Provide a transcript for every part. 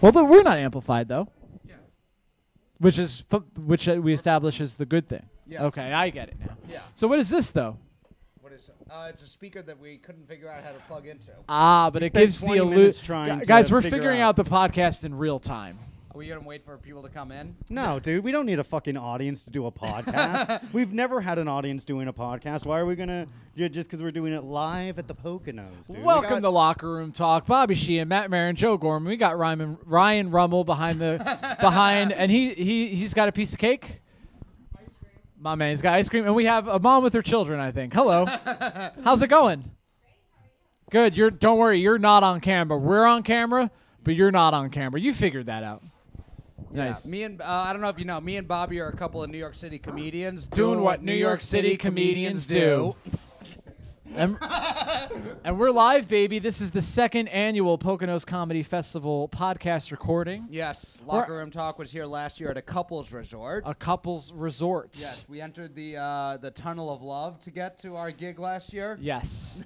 Well, we're not amplified though. Yeah. Which we establish is the good thing. Yes. Okay, I get it now. Yeah. So what is this though? What is it? It's a speaker that we couldn't figure out how to plug into. But it gives the 20 minutes illusion. trying Guys, to we're figure figuring out the podcast in real time. Are we going to wait for people to come in? No, dude, we don't need a fucking audience to do a podcast. We've never had an audience doing a podcast. Why are we going to, just because we're doing it live at the Poconos, dude? Welcome to Locker Room Talk. Bobby Sheehan, Matt Maran, Joe Gorman. We got Ryan Rummel behind, and he's got a piece of cake. Ice cream. My man, he's got ice cream. And we have a mom with her children, I think. Hello. How's it going? Good. Don't worry, you're not on camera. We're on camera, but you're not on camera. You figured that out. Nice. Yeah, me and I don't know if you know, me and Bobby are a couple of New York City comedians doing what New York City comedians do. And we're live, baby. This is the second annual Poconos Comedy Festival podcast recording. Yes, Locker Room Talk was here last year at a couples resort. A couples resort. Yes, we entered the tunnel of love to get to our gig last year. Yes.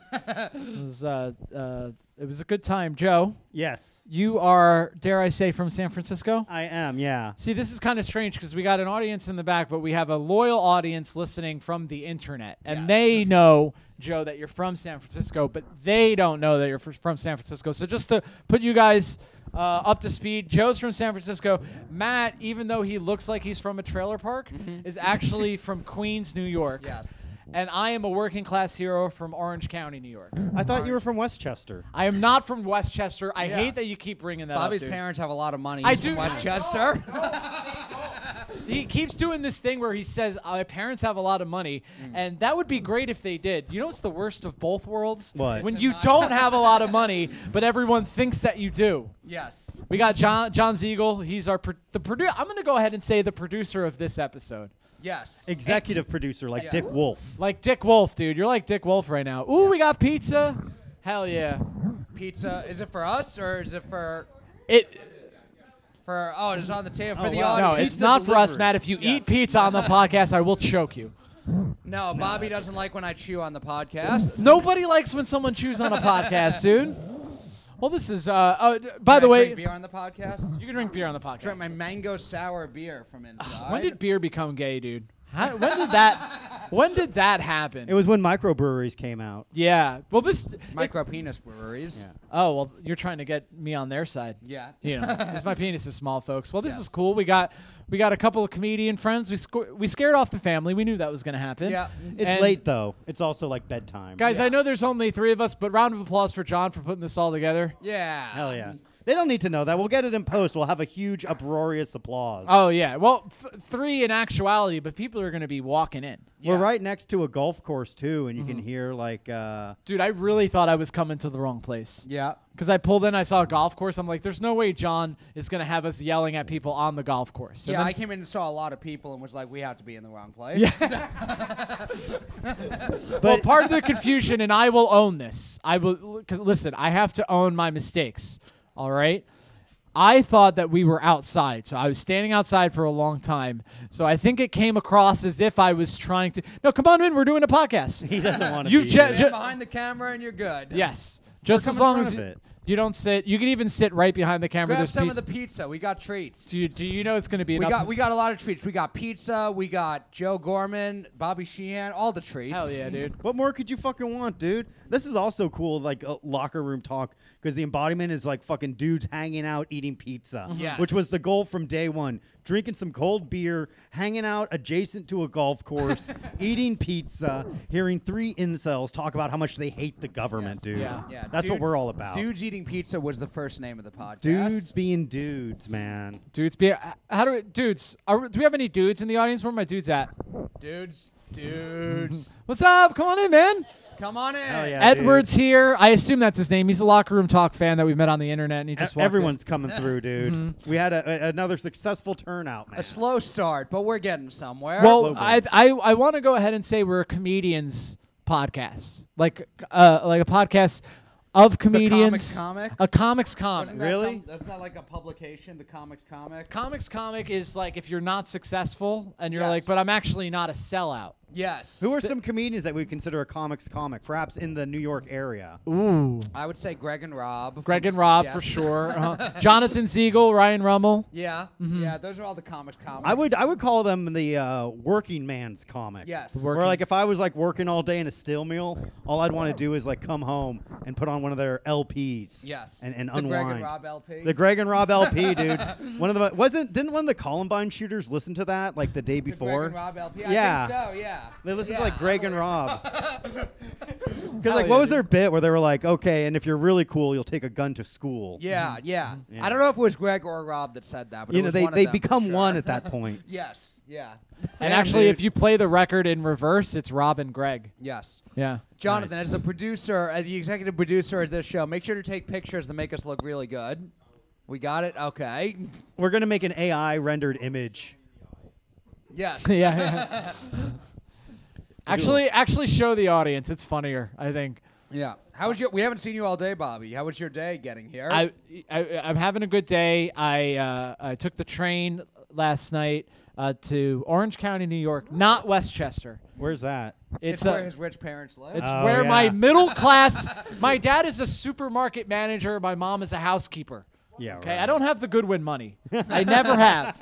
It was a good time. Joe, Yes, you are, dare I say, from San Francisco? I am, yeah. See, this is kind of strange because we got an audience in the back, but we have a loyal audience listening from the internet. And they know, Joe, that you're from San Francisco, but they don't know that you're from San Francisco. So just to put you guys up to speed, Joe's from San Francisco. Matt, even though he looks like he's from a trailer park, is actually from Queens, New York. Yes. And I am a working class hero from Orange County, New York. I thought you were from Westchester. I am not from Westchester. I hate that you keep bringing that Bobby's up, dude. parents have a lot of money. I He's from do. Westchester. He keeps doing this thing where he says, my parents have a lot of money, and that would be great if they did. You know what's the worst of both worlds? What? When you don't have a lot of money, but everyone thinks that you do. Yes. We got John Ziegel. He's the producer. I'm going to go ahead and say the producer of this episode. Yes. Executive producer like Dick Wolf. Like Dick Wolf, dude. You're like Dick Wolf right now. Ooh, we got pizza. Hell yeah. Pizza. Is it for us or is it for... It Oh, it is on the table for the wow. audience. No, it's Pizza not for us, delivery. Matt. If you eat pizza on the podcast, I will choke you. No, Bobby doesn't like when I chew on the podcast. Nobody likes when someone chews on a podcast, dude. Well, this is, by the Can I way, drink beer on the podcast? you can drink beer on the podcast. Drink my mango sour beer from inside. When did beer become gay, dude? When did that happen? It was when microbreweries came out. Yeah. Well, Micro penis breweries? Yeah. Oh, well, you're trying to get me on their side. Yeah. You know, because my penis is small, folks. Well, this is cool. We got a couple of comedian friends. We scared off the family. We knew that was going to happen. Yeah. It's late, though. It's also like bedtime. Guys, I know there's only 3 of us, but round of applause for John for putting this all together. Yeah. Hell yeah. They don't need to know that. We'll get it in post. We'll have a huge uproarious applause. Oh, yeah. Well, 3 in actuality, but people are going to be walking in. We're right next to a golf course, too, and you can hear, like... Dude, I really thought I was coming to the wrong place. Yeah. Because I pulled in, I saw a golf course. I'm like, there's no way John is going to have us yelling at people on the golf course. Yeah, I came in and saw a lot of people and was like, we have to be in the wrong place. Yeah. Well, part of the confusion, and I will own this. Listen, I have to own my mistakes. All right? I thought that we were outside, so I was standing outside for a long time. So I think it came across as if I was trying to... No, come on in. We're doing a podcast. He doesn't want to be Stand behind the camera and you're good. Yes. Just as long as you don't sit. You can even sit right behind the camera. Grab There's some pizza. of the pizza. We got treats. Do you know it's going to be enough? We got a lot of treats. We got pizza. We got Joe Gorman, Bobby Sheehan, all the treats. Hell yeah, dude. What more could you fucking want, dude? This is also cool, like locker room talk, because the embodiment is like fucking dudes hanging out eating pizza, Yes. which was the goal from day one. Drinking some cold beer, hanging out adjacent to a golf course, eating pizza, hearing 3 incels talk about how much they hate the government, dude. Yeah. That's what we're all about. Dudes Eating Pizza was the first name of the podcast. Dudes being dudes, man. Dudes, do we have any dudes in the audience? Where are my dudes at? Dudes. What's up? Come on in, man. Come on in. Hell yeah, Edward's dude. here. I assume that's his name. He's a Locker Room Talk fan that we met on the internet, and he just walked Everyone's in. coming through, dude. We had another successful turnout, man. A slow start, but we're getting somewhere. Well, I want to go ahead and say we're a comedians podcast, like a podcast of comedians. A comics comic. Really? Isn't that like a publication, the Comics Comic? Comics comic is like if you're not successful and you're Yes. like, but I'm actually not a sellout. Yes. Who are some comedians that we consider a comic, perhaps in the New York area? Ooh. I would say Greg and Rob. Greg and Rob for sure. Jonathan Siegel, Ryan Rummel. Yeah. Yeah, those are all the comics. I would call them the working man's comic. Yes. Where like if I was like working all day in a steel mill, all I'd want to do is like come home and put on one of their LPs. Yes. And the unwind. Greg and Rob LP. The Greg and Rob LP, dude. Didn't one of the Columbine shooters listen to that like the day before? Greg and Rob LP. Yeah. I think so. Yeah. They listened to like Greg and Rob. Because Hell like, yeah, what was dude. their bit where they were like, okay, and if you're really cool, you'll take a gun to school. Yeah, yeah. Yeah. I don't know if it was Greg or Rob that said that, but You it know, was they one of they them, become for sure. one at that point. Yes. Yeah. And Damn, actually, dude. if you play the record in reverse, it's Rob and Greg. Yes. Yeah. Jonathan, Nice. as a producer, as the executive producer of this show, make sure to take pictures that make us look really good. We got it? Okay. We're gonna make an AI rendered image. Yes. yeah. Actually, show the audience. It's funnier, I think. Yeah. How was we haven't seen you all day, Bobby. How was your day getting here? I'm having a good day. I took the train last night to Orange County, New York, not Westchester. Where's that? it's where his rich parents live. It's Oh, where yeah. my middle class. My dad is a supermarket manager. My mom is a housekeeper. Yeah. Okay, right. I don't have the Goodwin money. I never have.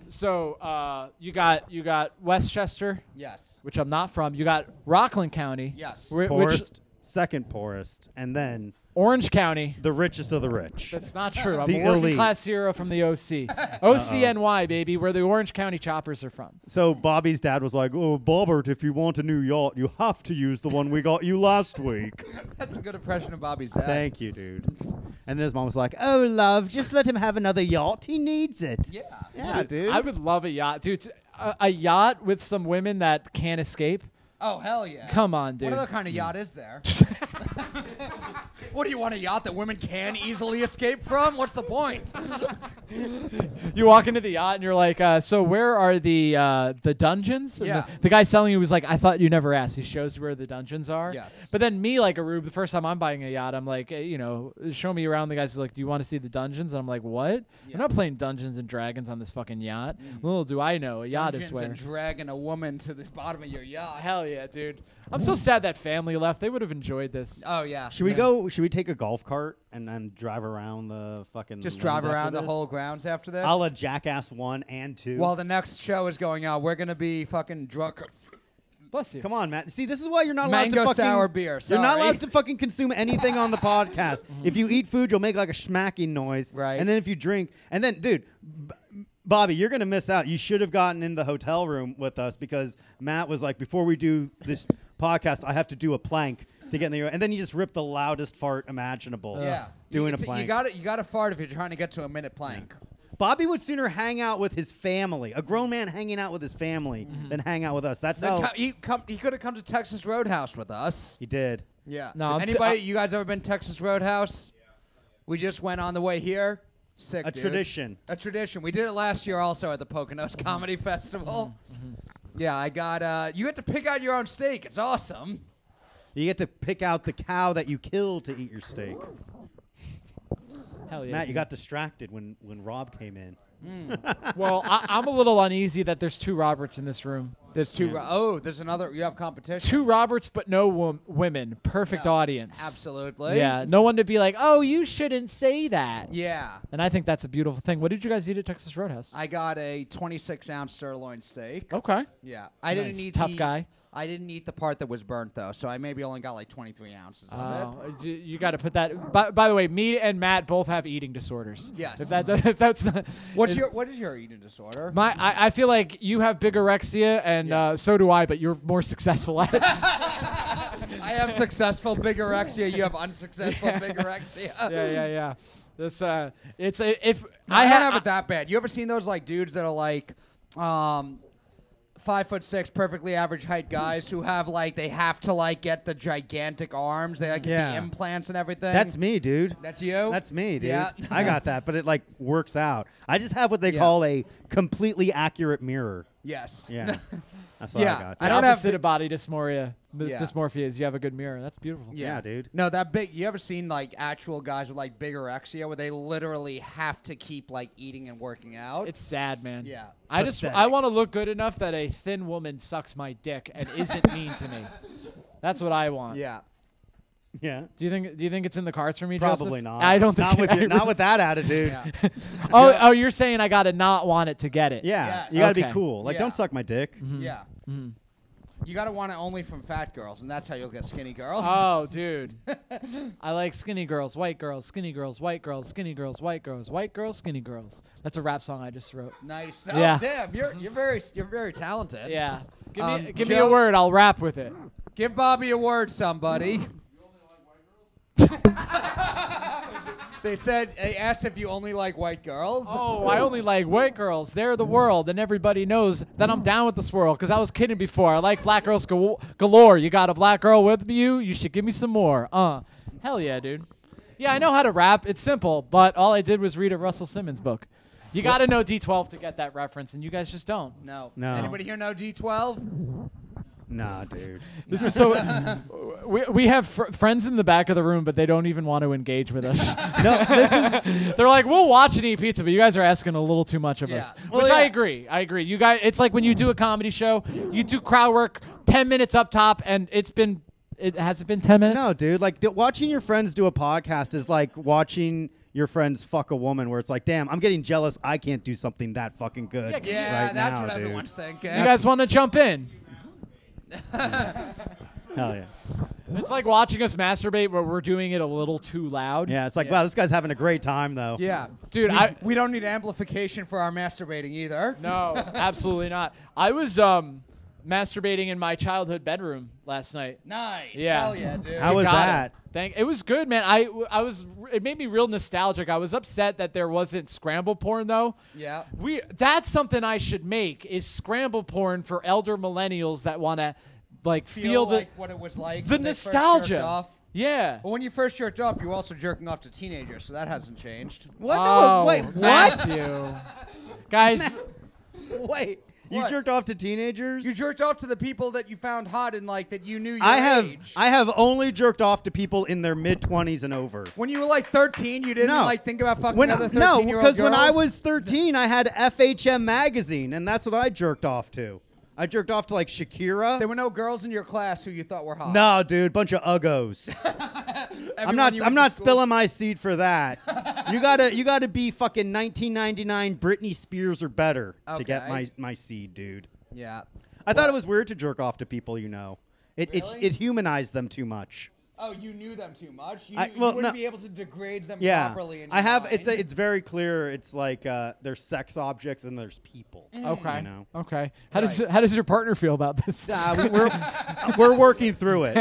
So you got Westchester, Yes. which I'm not from. You got Rockland County. Yes. which Poorest, second poorest, and then Orange County. the richest of the rich. That's not true. I'm The a working elite. class hero from the OC. OCNY, baby, where the Orange County choppers are from. So Bobby's dad was like, "Oh, Bobbert, if you want a new yacht, you have to use the one we got you last week." That's a good impression of Bobby's dad. Thank you, dude. And then his mom was like, "Oh, love, just let him have another yacht. He needs it." Yeah. Yeah, dude. I would love a yacht, dude. A yacht with some women that can't escape. Oh, hell yeah. Come on, dude. What other kind of yacht is there? What do you want, a yacht that women can easily escape from? What's the point? You walk into the yacht and you're like, so where are the dungeons? And Yeah. the guy selling you was like, I thought you never asked. He shows you where the dungeons are. Yes. But then me, like a rube, the first time I'm buying a yacht, I'm like, show me around. The guy's like, do you want to see the dungeons? And I'm like, what? Yeah. I'm not playing Dungeons and Dragons on this fucking yacht. Little do I know, a yacht is Dungeons where. and dragging a woman to the bottom of your yacht. Hell yeah, dude. I'm so sad that family left. They would have enjoyed this. Oh, yeah. Should we go? Should we take a golf cart and then drive around the fucking? Just lanes drive after around the this? whole grounds after this? I'll Jackass 1 and 2. While the next show is going on, we're going to be fucking drunk. Bless you. Come on, Matt. See, this is why you're not allowed Mango to fucking sour beer. You're not Sorry. allowed to fucking consume anything on the podcast. If you eat food, you'll make like a smacking noise. Right. And then if you drink, and then, dude, Bobby, you're gonna miss out. You should have gotten in the hotel room with us because Matt was like, before we do this podcast, I have to do a plank to get in the and then you just ripped the loudest fart imaginable. Yeah. Doing a It's- plank. You got to fart if you're trying to get to a minute plank. Bobby would sooner hang out with his family, a grown man hanging out with his family, than hang out with us. That's Then how he could have come to Texas Roadhouse with us. he did. Yeah. No, I'm Anybody, you guys ever been to Texas Roadhouse? We just went on the way here. Sick, A dude. tradition. A tradition. We did it last year also at the Poconos Comedy Festival. Yeah, I got, you get to pick out your own steak. It's awesome. You get to pick out the cow that you killed to eat your steak. Hell yeah. Matt, you dude. got distracted when Rob came in. Well, I'm a little uneasy that there's two Roberts in this room. There's two, there's another, you have competition. Two Roberts, but no women. Perfect Yeah, audience. Absolutely. Yeah, no one to be like, oh, you shouldn't say that. Yeah. And I think that's a beautiful thing. What did you guys eat at Texas Roadhouse? I got a 26-ounce sirloin steak. Okay. Yeah. I didn't Nice. eat Tough guy. I didn't eat the part that was burnt, though, so I maybe only got like 23 ounces of it. You got to put that. By the way, me and Matt both have eating disorders. Yes. If that's not. What is your eating disorder? I feel like you have bigorexia, and so do I, but you're more successful at it. I have successful bigorexia. You have unsuccessful bigorexia. yeah. That's if I don't have it that bad. You ever seen those like dudes that are like 5'6", perfectly average height guys who have like they have to like get the gigantic arms. They like get Yeah. the implants and everything. That's me, dude. That's you. That's me, dude. Yeah. I got that, but it like works out. I just have what they Yeah. call a completely accurate mirror. Yes. Yeah. That's what Yeah. I got. I don't have opposite of body dysmorphia. Yeah. Dysmorphia is you have a good mirror. That's beautiful. Yeah, dude. No, that big. You ever seen like actual guys with like bigorexia where they literally have to keep like eating and working out? It's sad, man. Yeah. I Pathetic. want to look good enough that a thin woman sucks my dick and isn't mean to me. That's what I want. Yeah. Yeah. Do you think it's in the cards for me, Probably Joseph? not. I don't think Not with, I not with that attitude. Yeah. Oh, you're saying I gotta not want it to get it. Yeah. Yes. You gotta Okay. be cool. Like, Yeah. don't suck my dick. Yeah. You gotta want it only from fat girls, and that's how you'll get skinny girls. Oh, dude. I like skinny girls, white girls, skinny girls, white girls, skinny girls, white girls, white girls, skinny girls. That's a rap song I just wrote. Nice. Yeah. Oh, damn. You're very talented. Yeah. Give me Joe- a word. I'll rap with it. Give Bobby a word, somebody. They asked if you only like white girls. Oh, I only like white girls. They're the world, and everybody knows that I'm down with the swirl. Because I was kidding before. I like black girls galore. You got a black girl with you? You should give me some more. Hell yeah, dude. Yeah, I know how to rap. It's simple, but all I did was read a Russell Simmons book. You got to know D12 to get that reference, and you guys just don't. No. No. Anybody here know D12? Nah, dude. This is so. we have friends in the back of the room, but they don't even want to engage with us. No, this is. They're like, we'll watch and eat pizza, but you guys are asking a little too much of Yeah. us. Well, Which yeah. I agree. You guys, it's like when you do a comedy show, you do crowd work, 10 minutes up top, and has it been 10 minutes? No, dude. Like, watching your friends do a podcast is like watching your friends fuck a woman, where it's like, damn, I'm getting jealous. I can't do something that fucking good. Yeah, 'cause Yeah, right that's now, what dude. everyone's thinking. You guys want to jump in? Hell yeah. It's like watching us masturbate, but we're doing it a little too loud. Yeah, it's like, Yeah. wow, this guy's having a great time, though. Yeah. Dude, we don't need amplification for our masturbating either. No, absolutely not. I was masturbating in my childhood bedroom last night. Nice. Yeah. Hell yeah, dude. How was Got that? It was good, man. It made me real nostalgic. I was upset that there wasn't scramble porn though. Yeah. That's something I should make is scramble porn for elder millennials that want to like feel like what it was like. the when they first jerked nostalgia. off. Yeah. But when you first jerked off, you were also jerking off to teenagers, so that hasn't changed. What? Oh, No, wait, what? Matthew. Guys, Wait. You What? jerked off to teenagers? You jerked off to the people that you found hot and like that you knew your age. I have only jerked off to people in their mid-20s and over. When you were like 13, you didn't No. like think about fucking When, other 13-year-old no, girls? because when I was 13, I had FHM magazine, and that's what I jerked off to. I jerked off to like Shakira. There were no girls in your class who you thought were hot. No, dude, bunch of uggos. I'm not spilling my seed for that. you gotta be fucking 1999 Britney Spears or better to get Okay. my seed, dude. Yeah. I thought it was weird to jerk off to people you know. It Really? it humanized them too much. Oh, you knew them too much. You Well, wouldn't no. be able to degrade them Yeah, properly. In I your have. mind. It's very clear. It's like there's sex objects and there's people. okay. You know. Okay. How does your partner feel about this? We're working through it.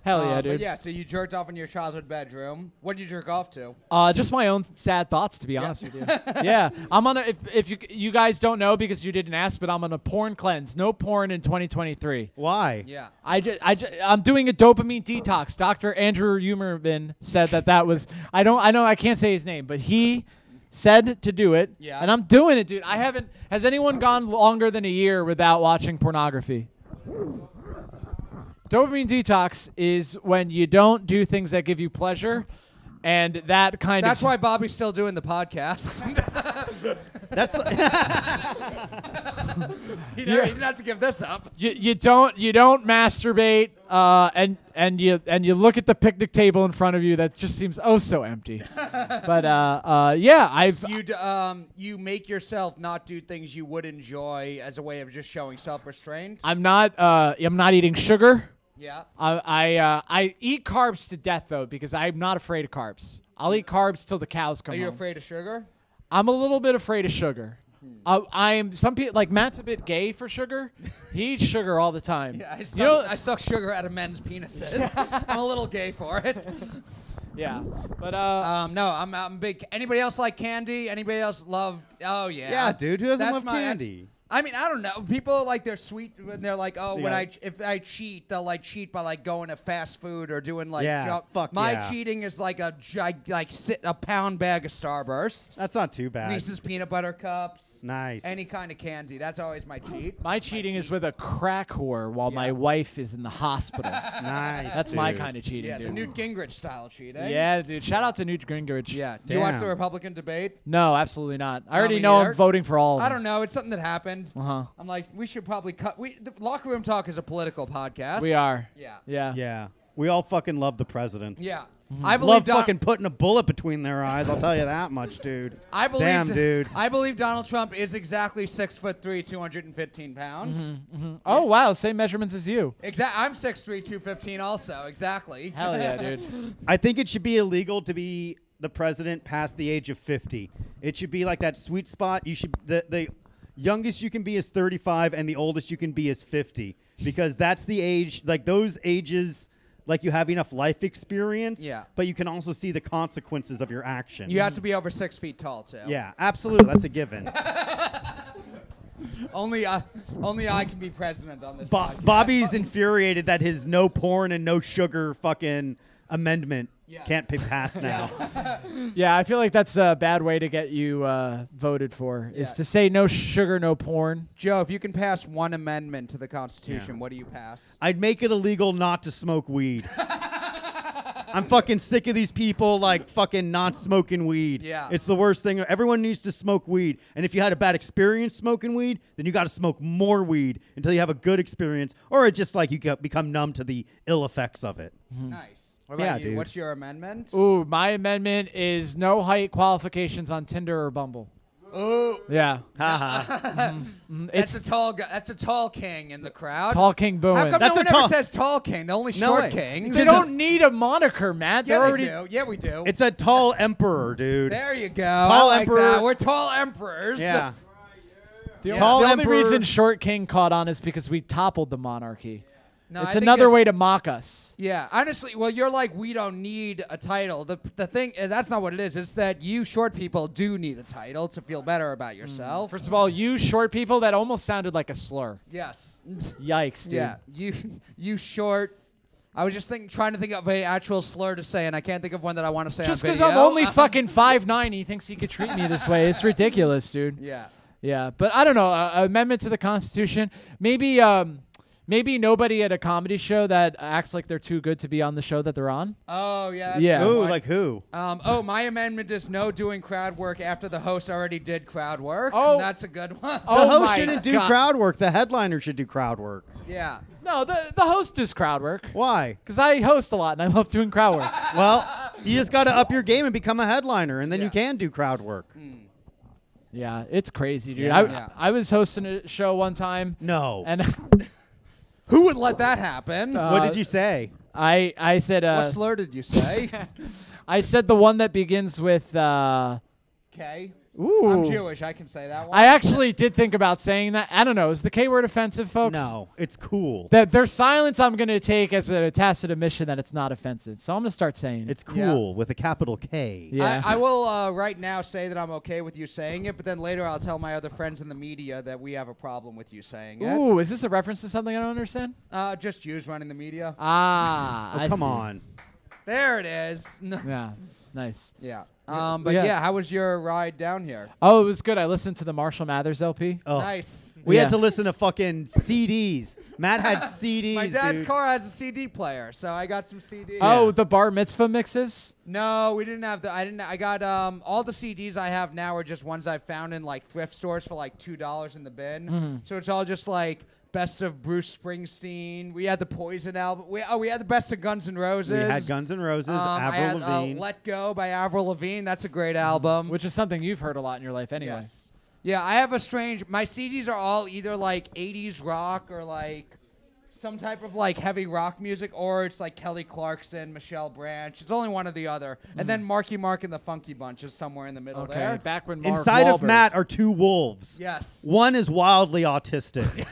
Hell yeah, dude. But yeah, so you jerked off in your childhood bedroom. What did you jerk off to? Just my own sad thoughts, to be honest with you. Yeah, I'm on a. If you guys don't know because you didn't ask, but I'm on a porn cleanse. No porn in 2023. Why? Yeah. I'm doing a dopamine detox. Dr. Andrew Humerman said that was. I know I can't say his name, but he said to do it. Yeah. And I'm doing it, dude. I haven't. Has anyone gone longer than a year without watching pornography? Dopamine detox is when you don't do things that give you pleasure, and that kind That's of. why Bobby's still doing the podcast. That's he didn't have to give this up. You don't masturbate and you look at the picnic table in front of you that just seems oh so empty. But yeah, You make yourself not do things you would enjoy as a way of just showing self-restraint. I'm not eating sugar. Yeah. I eat carbs to death though because I'm not afraid of carbs. I'll eat carbs till the cows come Are you home. afraid of sugar? I'm a little bit afraid of sugar. Some people like Matt's a bit gay for sugar. He eats sugar all the time. Yeah, I I suck sugar out of men's penises. I'm a little gay for it. Yeah, but No, I'm big. Anybody else like candy? Anybody else love? Oh yeah. yeah, dude. Who doesn't That's love my- candy? I mean, I don't know. People like they're sweet when they're like, oh, Yeah. if I cheat, they'll like cheat by like going to fast food or doing like fuck my yeah. cheating is like a pound bag of Starburst, That's not too bad. Reese's peanut butter cups, Nice. any kind of candy. That's always my cheat. My cheating is with a crack whore while my Yeah. wife is in the hospital. Nice. That's my dude. kind of cheating, Yeah, the dude. Newt Gingrich style cheating. Yeah, dude. Shout out to Newt Gingrich. Yeah. Do you watch the Damn. Republican debate? No, absolutely not. I already me know neither. I'm voting for all of them. I don't know. It's something that happened. Uh-huh. I'm like, we should probably cut. The Locker Room Talk is a political podcast. We are. Yeah. Yeah. Yeah. We all fucking love the presidents. Yeah. Mm-hmm. I believe Love fucking putting a bullet between their eyes. I'll tell you that much, dude. I believe Damn, dude. I believe Donald Trump is exactly 6'3", 215 pounds. Mm-hmm. Oh, wow. Same measurements as you. I'm 6'3", 215 also. Exactly. Hell yeah, dude. I think it should be illegal to be the president past the age of 50. It should be like that sweet spot. You should the youngest you can be is 35 and the oldest you can be is 50 because that's the age, like those ages, like you have enough life experience, Yeah. but you can also see the consequences of your actions. You have to be over 6 feet tall too. Yeah, absolutely. That's a given. Only I can be president on this podcast. Bobby's infuriated that his no porn and no sugar fucking amendment Yes. can't be passed now. Yeah, I feel like that's a bad way to get you voted for, is Yeah. to say no sugar, no porn. Joe, if you can pass one amendment to the Constitution, Yeah. what do you pass? I'd make it illegal not to smoke weed. I'm fucking sick of these people like fucking not smoking weed. Yeah. It's the worst thing. Everyone needs to smoke weed. And if you had a bad experience smoking weed, then you got to smoke more weed until you have a good experience, or it just like you become numb to the ill effects of it. Nice. What about Yeah, you? dude. What's your amendment? Ooh, my amendment is no height qualifications on Tinder or Bumble. Ooh. Yeah. Haha. That's It's a tall guy. That's a tall king in the crowd. Tall King How Bowen. come That's no a one ever tall- says tall king? The only No short way. king. They don't need a moniker, Matt. Yeah, They're already. they do. Yeah, we do. It's a tall emperor, dude. There you go. Tall I like emperor. that. We're tall emperors. Yeah. The, Yeah. Tall the only emperor- reason Short King caught on is because we toppled the monarchy. No, It's I think another way to mock us. Yeah, honestly, well, you're like, we don't need a title. The thing, that's not what it is. It's that you short people do need a title to feel better about yourself. First of all, you short people, that almost sounded like a slur. Yes. Yikes, dude. Yeah, you short. I was just trying to think of an actual slur to say, and I can't think of one that I want to say Just on because video. I'm only fucking 5'9", he thinks he could treat me this way. It's ridiculous, dude. Yeah. Yeah, but I don't know. Amendment to the Constitution. Maybe nobody at a comedy show that acts like they're too good to be on the show that they're on. Oh, yeah. That's Yeah. a good Ooh, one. like who? My amendment is no doing crowd work after the host already did crowd work. Oh. That's a good one. The Oh host my shouldn't do God. crowd work. The headliner should do crowd work. Yeah. No, the host does crowd work. Why? Because I host a lot and I love doing crowd work. Well, you just got to up your game and become a headliner, and then Yeah. you can do crowd work. Yeah, it's crazy, dude. Yeah. I was hosting a show one time. No. And Who would let that happen? What did you say? I said what slur did you say? I said the one that begins with Okay. ooh. I'm Jewish. I can say that one. I actually did think about saying that. I don't know. Is the K word offensive, folks? No, it's cool. That their silence I'm going to take as a tacit admission that it's not offensive. So I'm going to start saying it. It's cool with a capital K. Yeah. I will right now say that I'm okay with you saying it, but then later I'll tell my other friends in the media that we have a problem with you saying it. Ooh, is this a reference to something I don't understand? Just Jews running the media. Ah, Oh, I come see. on. There it is. Yeah, nice. Yeah. But yeah, how was your ride down here? Oh, it was good. I listened to the Marshall Mathers LP. Oh. Nice. We Yeah. had to listen to fucking CDs. Matt had CDs. My dad's dude. car has a CD player, so I got some CDs. Oh, the bar mitzvah mixes? No, we didn't have the. I got all the CDs I have now are just ones I found in like thrift stores for like $2 in the bin. So it's all just like best of Bruce Springsteen. We had the Poison album. We had the best of Guns N' Roses. We had Guns N' Roses, I Avril had Lavigne. Let Go by Avril Lavigne. That's a great album. Which is something you've heard a lot in your life anyway. Yes. Yeah, I have a strange. My CDs are all either like 80s rock or like some type of like heavy rock music, or it's like Kelly Clarkson, Michelle Branch. It's only one or the other. And then Marky Mark and the Funky Bunch is somewhere in the middle Okay, there. back when Mark Inside of Wahlberg- Matt are two wolves. Yes. One is wildly autistic.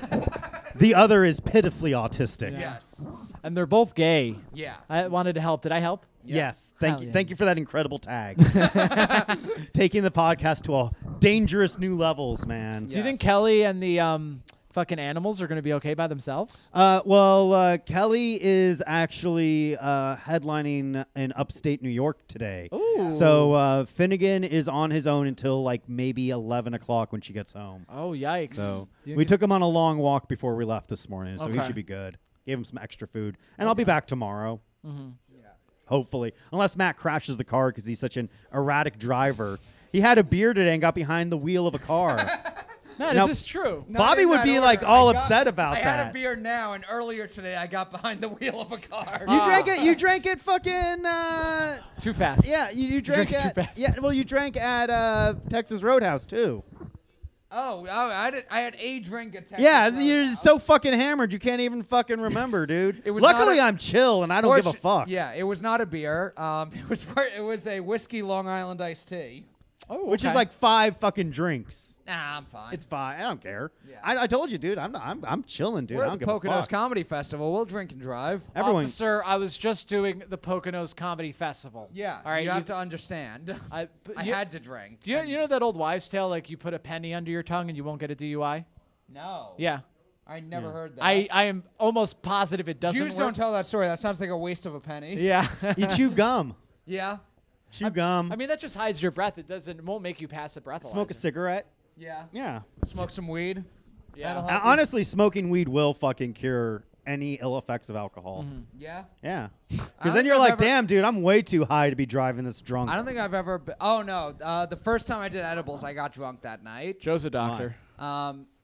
The other is pitifully autistic. Yes. And they're both gay. Yeah. I wanted to help. Did I help? Yes. Thank Hell you. yeah. Thank you for that incredible tag. Taking the podcast to a dangerous new levels, man. Do you think Kelly and the fucking animals are going to be okay by themselves? Well, Kelly is actually headlining in upstate New York today. Ooh. So Finnegan is on his own until like maybe 11 o'clock when she gets home. Oh, yikes. So we took him on a long walk before we left this morning, so he Okay. should be good. Gave him some extra food. And I'll be back tomorrow. Mm-hmm. Hopefully. Unless Matt crashes the car because he's such an erratic driver. He had a beer today and got behind the wheel of a car. Matt, Now- is this true? Not Bobby in would that be order. like all I got- upset about I that. had a beer now, and earlier today I got behind the wheel of a car. You drank it. You drank it. Fucking. Too fast. Yeah. You drank drank it at. too fast. Yeah. Well, you drank at Texas Roadhouse too. Oh, I had a drink at Texas Yeah. Roadhouse. You're so fucking hammered. You can't even fucking remember, dude. It was Luckily, not a- I'm chill and I don't give a fuck. Yeah, it was not a beer. It was a whiskey Long Island iced tea. Oh, Which is okay. like 5 fucking drinks. Nah, I'm fine. It's 5. I don't care. Yeah. I told you, dude. I'm chilling, dude. We're I at don't the give a Poconos fuck. Comedy Festival. We'll drink and drive. Everyone. Officer, I was just doing the Poconos Comedy Festival. Yeah, All right. you have to understand. I I had to drink. You know that old wives' tale, like you put a penny under your tongue and you won't get a DUI? No. Yeah. I never heard that. I am almost positive it doesn't Jews work. don't tell that story. That sounds like a waste of a penny. Yeah. You chew gum. Yeah. Chew gum. I mean, that just hides your breath. It won't make you pass a breathalyzer. Smoke a cigarette. Yeah. Yeah. Smoke some weed. Yeah. That'll help. Honestly, smoking weed will fucking cure any ill effects of alcohol. Yeah. Yeah. I Because don't then you're think I've like, damn, dude, I'm way too high to be driving this drunk. I don't think I've ever been. Oh, no. The first time I did edibles, I got drunk that night. Joe's a doctor.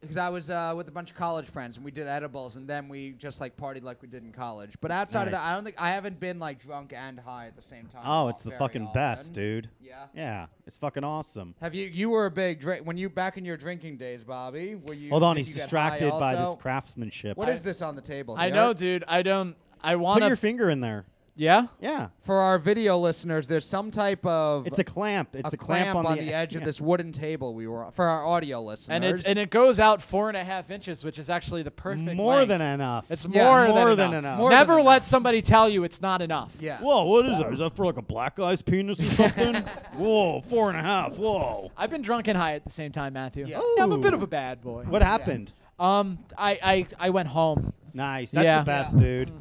Because I was with a bunch of college friends and we did edibles and then we just like partied like we did in college. But outside of that, Nice. I haven't been like drunk and high at the same time. Oh, it's the very fucking best, often. dude. Yeah. Yeah. It's fucking awesome. Have you were a big drink when you back in your drinking days, Bobby? Were you? Hold on, did he's you get distracted high by this also? craftsmanship. What is this on the table? I here? know, dude. I Put want your to. finger in there. Yeah? Yeah. For our video listeners, there's some type of It's a clamp. It's a a clamp on the e- edge of yeah. this wooden table we were on. For our audio listeners. And it goes out 4.5 inches, which is actually the perfect More length. than enough. It's Yeah, more, more than than enough. enough. More Never than let enough. somebody tell you it's not enough. Yeah. Whoa, what is that? Is that for like a black guy's penis or something? Whoa, 4.5. Whoa. I've been drunk and high at the same time, Matthew. Yeah. I'm a bit Ooh. of a bad boy. What happened? I went home. Nice. That's Yeah. the best, dude.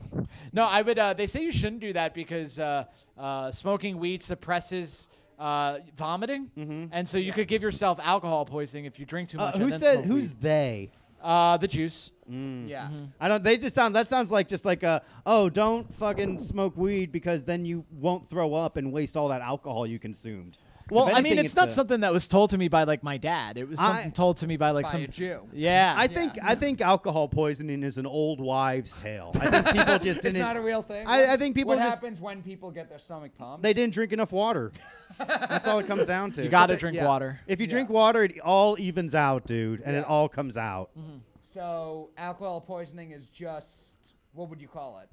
No, I would. They say you shouldn't do that because smoking weed suppresses vomiting, and so you could give yourself alcohol poisoning if you drink too much. and Who then said? smoke Who's weed. they? The juice? Yeah. I don't. They just sound. That sounds like just like oh, don't fucking smoke weed because then you won't throw up and waste all that alcohol you consumed. Well, If I mean, anything, it's not a- something that was told to me by like my dad. It was something told to me by like By some a Jew. Yeah. I think alcohol poisoning is an old wives' tale. I think people just It's didn't. not a real thing. I think people What just happens when people get their stomach pumped? they didn't drink enough water. That's all it comes down to. you got to it- drink yeah. water. If you Yeah. drink water, it all evens out, dude, and Yeah. it all comes out. So alcohol poisoning is just what would you call it?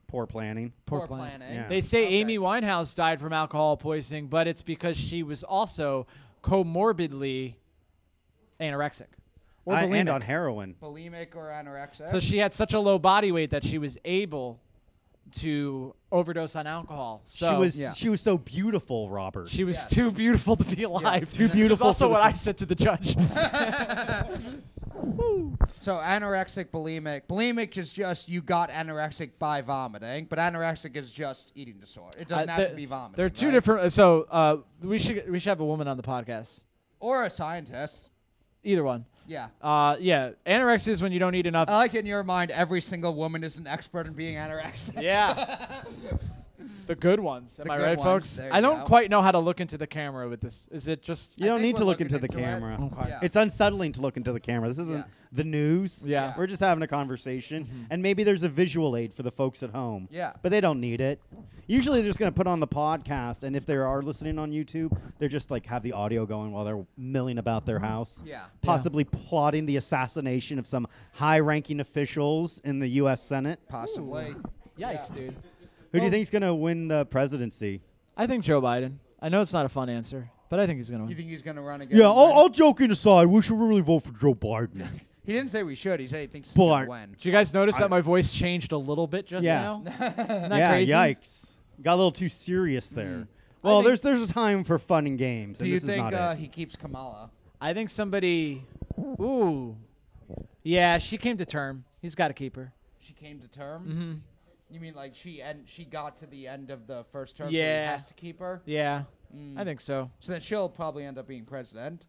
Poor planning. Poor planning. planning. Yeah. They say Okay. Amy Winehouse died from alcohol poisoning, but it's because she was also comorbidly anorexic or bulimic. And on heroin. Bulimic or anorexic. So she had such a low body weight that she was able to overdose on alcohol. So She was so beautiful, Robert. she was Yes. too beautiful to be alive. Too Which is beautiful also for the what I f- said to the judge. So anorexic, bulimic is just you got anorexic by vomiting, but anorexic is just eating disorder. It doesn't have to be vomiting. They're two right? different. So we should have a woman on the podcast. Or a scientist. Either one. Yeah. Yeah. Anorexia is when you don't eat enough. I like in your mind every single woman is an expert in being anorexic. Yeah. The good ones. Am The I good right, ones, folks? there I you don't go. quite know how to look into the camera with this. Is it just. You don't think need to we're look into the looking into it. camera. Okay. Yeah. It's unsettling to look into the camera. This isn't Yeah. the news. Yeah. We're just having a conversation. And maybe there's a visual aid for the folks at home. Yeah. But they don't need it. Usually they're just going to put on the podcast. And if they are listening on YouTube, they're just like have the audio going while they're milling about their house. Yeah. Possibly plotting the assassination of some high ranking officials in the U.S. Senate. Possibly. Yikes, dude. Who do you think's going to win the presidency? I think Joe Biden. I know it's not a fun answer, but I think he's going to You win. think he's going to run again? Yeah, and win? all joking aside, we should really vote for Joe Biden. He didn't say we should. He said he thinks he's going But- to win. Did you guys notice that my voice changed a little bit just Yeah. now? Isn't that Yeah, crazy? yikes. Got a little too serious there. Well, there's a time for fun and games. Do and you this is think not it. he keeps Kamala? I think somebody. Ooh. Yeah, she came to term. He's got to keep her. She came to term? Mm-hmm. You mean like she got to the end of the first term, so Yeah. he has to keep her? Yeah, I think so. So then she'll probably end up being president.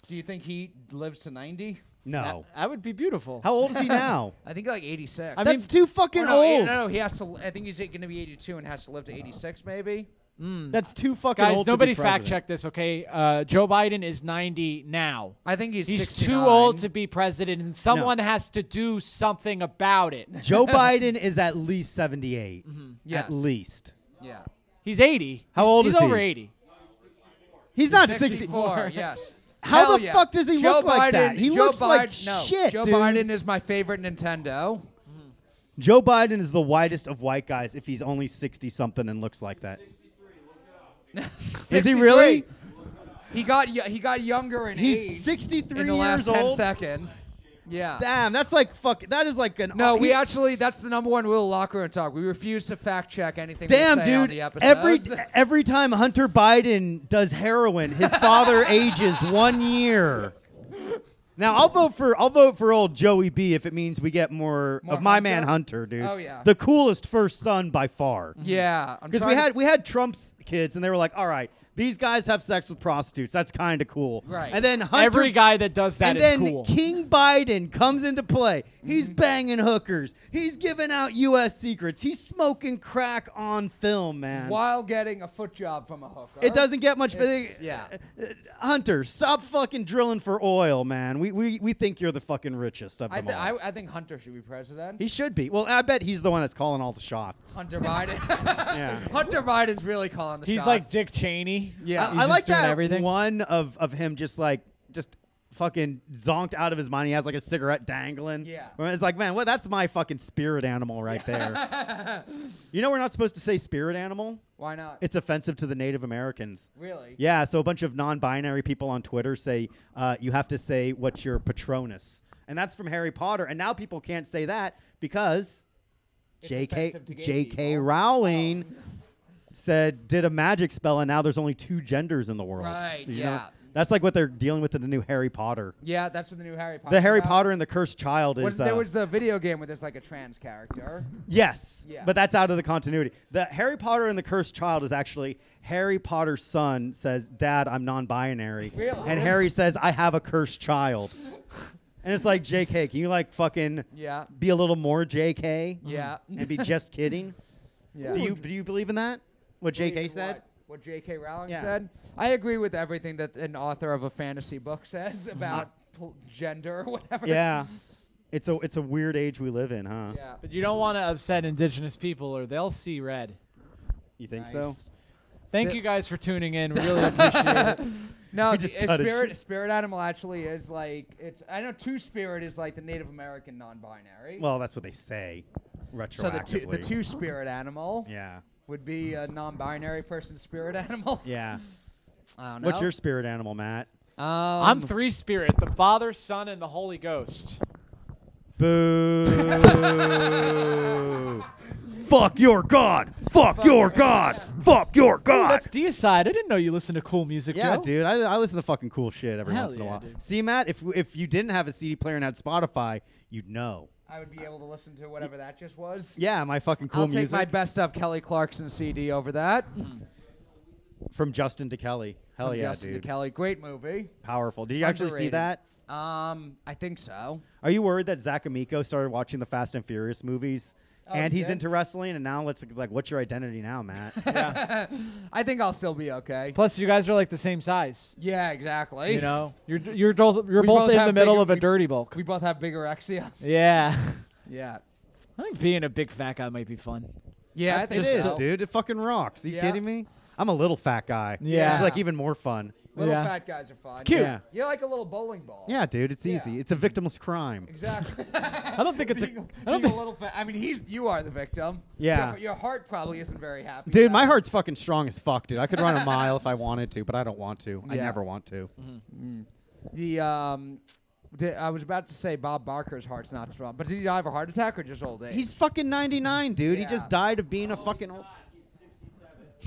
Do you think he lives to 90? No. That would be beautiful. How old is he now? I think like 86. I That's too fucking no, old. No, he has to. I think he's going to be 82 and has to live to 86, maybe. That's too fucking Guys, old. nobody to be fact president. check this, okay? Joe Biden is 90 now. I think he's He's 69. too old to be president, and someone has to do something about it. Joe Biden is at least 78. Yes. At least. Yeah. He's 80. How old he's is he? over 80. He's not 64. Yes. How Hell the yeah. fuck does he Joe look like Biden, that? He Joe looks like Biden- no, shit, Joe dude. Biden is my favorite Nintendo. Joe Biden is the whitest of white guys if he's only 60-something and looks like that. Is he really? He got younger in age. He's 63 in the years last 10 old. seconds. Yeah. Damn, that's like fuck. That is like an. No, he- that's the number one rule of locker room talk. We refuse to fact check anything Damn, we say on dude. the episodes. Every time Hunter Biden does heroin, his father ages 1 year. Now I'll vote for old Joey B if it means we get more of my man Hunter, dude. Oh, yeah. The coolest first son by far. Yeah. I'm Because trying we had Trump's kids and they were like, all right, these guys have sex with prostitutes. That's kind of cool. Right. And then Hunter, Every guy that does that and is then cool. King Biden comes into play. He's banging hookers. He's giving out U.S. secrets. He's smoking crack on film, man. while getting a foot job from a hooker. It doesn't get much better. It's- yeah. Hunter, stop fucking drilling for oil, man. We think you're the fucking richest of them all. I think Hunter should be president. He should be. Well, I bet he's the one that's calling all the shots. Hunter Biden. Yeah. Hunter Biden's really calling the He's shots. like Dick Cheney. Yeah. He's I just like doing that everything. one of him just fucking zonked out of his mind. He has like a cigarette dangling. Yeah. Where it's like, man, well, that's my fucking spirit animal right there. You know we're not supposed to say spirit animal? Why not? It's offensive to the Native Americans. Really? Yeah, so a bunch of non-binary people on Twitter say you have to say what's your Patronus. And that's from Harry Potter. And now people can't say that because It's J.K. offensive to gay J.K. people. Rowling did a magic spell, and now there's only 2 genders in the world. Right, Did you know? yeah. That's like what they're dealing with in the new Harry Potter. Yeah, that's what the new Harry Potter. The Harry Potter and the Cursed Child is. There was the video game where there's like a trans character. Yes, Yeah. but that's out of the continuity. The Harry Potter and the Cursed Child is actually Harry Potter's son says, "Dad, I'm non-binary," Really? and Harry says, "I have a cursed child." And it's like, JK, can you like fucking Yeah. be a little more JK? Yeah. And be just kidding? Yeah. Do you believe in that? What JK Believe said? What J.K. Rowling Yeah. said? I agree with everything that an author of a fantasy book says about gender or whatever. Yeah. It's a weird age we live in, huh? Yeah. But you don't want to upset indigenous people or they'll see red. You think so? Nice. Thank you guys for tuning in. Really appreciate it. No, We the just cut it. spirit animal actually is like I know two-spirit is like the Native American non-binary. Well, that's what they say. so Retroactively. the two-spirit animal Yeah. would be a non-binary person's spirit animal. Yeah. I don't know. What's your spirit animal, Matt? I'm 3 spirit, the Father, Son, and the Holy Ghost. Boo. Fuck your God. Fuck your God. Fuck your Ooh, God. that's Deicide. I didn't know you listen to cool music, Yeah, Joe. dude. I listen to fucking cool shit every Hell once in a yeah, while. dude. See, Matt, if you didn't have a CD player and had Spotify, you'd know. I would be able to listen to whatever that just was. Yeah, my fucking cool I'll take music. my best of Kelly Clarkson CD over that. From Justin to Kelly. Hell From yeah, Justin dude. to Kelly. Great movie. Powerful. Did you actually see Underrated. that? I think so. Are you worried that Zach Amico started watching the Fast and Furious movies? And he's yeah. into wrestling, and now it's like, what's your identity now, Matt? I think I'll still be okay. Plus, you guys are like the same size. Yeah, exactly. You know, you're both We in both the have middle bigger- of a we- dirty bulk. We both have bigger exia. Yeah. Yeah. I think being a big fat guy might be fun. Yeah, I It think is, so. dude. It fucking rocks. Are you Yeah. kidding me? I'm a little fat guy. Yeah. It's like even more fun. Little Yeah. fat guys are fun. cute. Yeah. You're like a little bowling ball. Yeah, dude. It's Yeah. easy. It's a victimless crime. Exactly. I don't think it's a. being, I don't being think. a little fat. I mean, you are the victim. Yeah. Your heart probably isn't very happy. Dude, about my it. heart's fucking strong as fuck, dude. I could run a mile if I wanted to, but I don't want to. I Yeah. never want to. I was about to say Bob Barker's heart's not strong, but did he die of a heart attack or just old age? He's fucking 99, dude. He Yeah. just died of being a fucking old.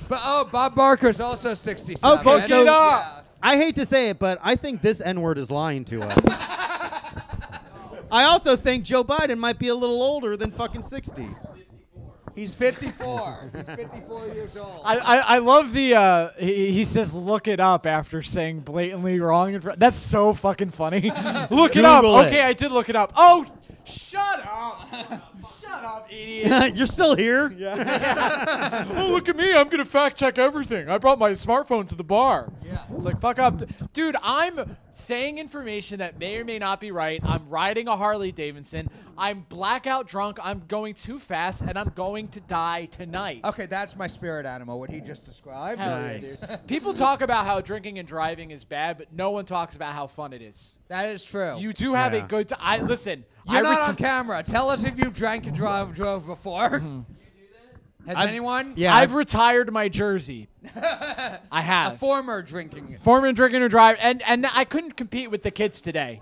But Bob Barker's also 67. Okay, so Yeah. I hate to say it, but I think this N-word is lying to us. I also think Joe Biden might be a little older than fucking 60. He's 54. He's 54 years old. I love the he says look it up after saying blatantly wrong. That's so fucking funny. Look it up. Google it. Okay, I did look it up. Oh, shut up. Shut up, idiot. You're still here? Oh, look at me. I'm going to fact check everything. I brought my smartphone to the bar. Yeah. It's like, fuck up. Dude, I'm saying information that may or may not be right. I'm riding a Harley Davidson. I'm blackout drunk. I'm going too fast, and I'm going to die tonight. Okay, that's my spirit animal, what he just described. Hell yeah, Nice. dude. People talk about how drinking and driving is bad, but no one talks about how fun it is. That is true. You do have a Yeah. good time. Listen, You're not on camera. Tell us if you drank and drove before. Has anyone? Yeah. I've retired my jersey. I A have. former drinking. Former drinking or driving, and I couldn't compete with the kids today.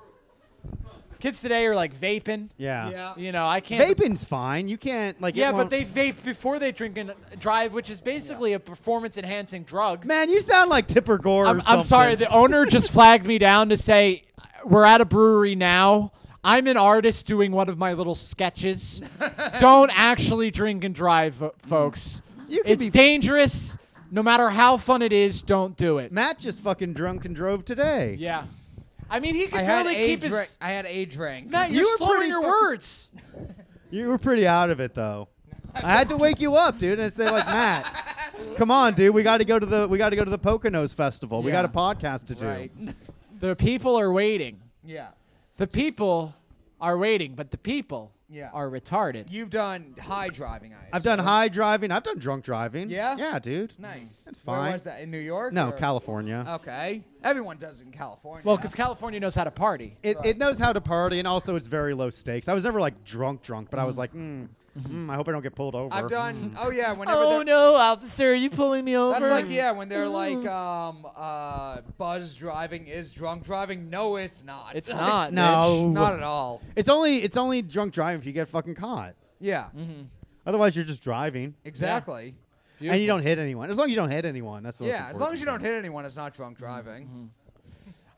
Kids today are like vaping. Yeah. Yeah. You know, I can't. Vaping's fine. You can't, like, it Yeah, but won't- they vape before they drink and drive, which is basically a performance-enhancing drug. Man, you sound like Tipper Gore or I'm something. sorry. The owner just flagged me down to say, we're at a brewery now. I'm an artist doing one of my little sketches. Don't actually drink and drive, folks. You can It's be- dangerous. No matter how fun it is, don't do it. Matt just fucking drunk and drove today. Yeah. I mean, he could I had barely a keep drink. his... I had a drink. Matt, You you're were slowing pretty your fucking- words. You were pretty out of it, though. I had to wake you up, dude, and say, like, Matt, come on, dude. We got to go to the Poconos Festival. We Yeah. got a podcast to do. Right. The people are waiting. Yeah. The people are waiting, but the people Yeah. are retarded. You've done high driving, I've done high driving. I've done drunk driving. Yeah? Yeah, dude. Nice. That's Where fine. was that? In New York? No, or- California. Okay. Everyone does it in California. Well, because California knows how to party. It knows how to party, and also it's very low stakes. I was never like drunk, but I was like, I hope I don't get pulled over. I've done. Oh yeah. Whenever. Oh they're- no, officer, are you pulling me over? That's like when they're like buzz driving is drunk driving. No, it's not. It's not. No. bitch. Not at all. It's only drunk driving if you get fucking caught. Yeah. Otherwise, you're just driving, Exactly. and you don't hit anyone. As long as you don't hit anyone, that's the most Yeah. As long as you don't important hit anyone, it's not drunk driving.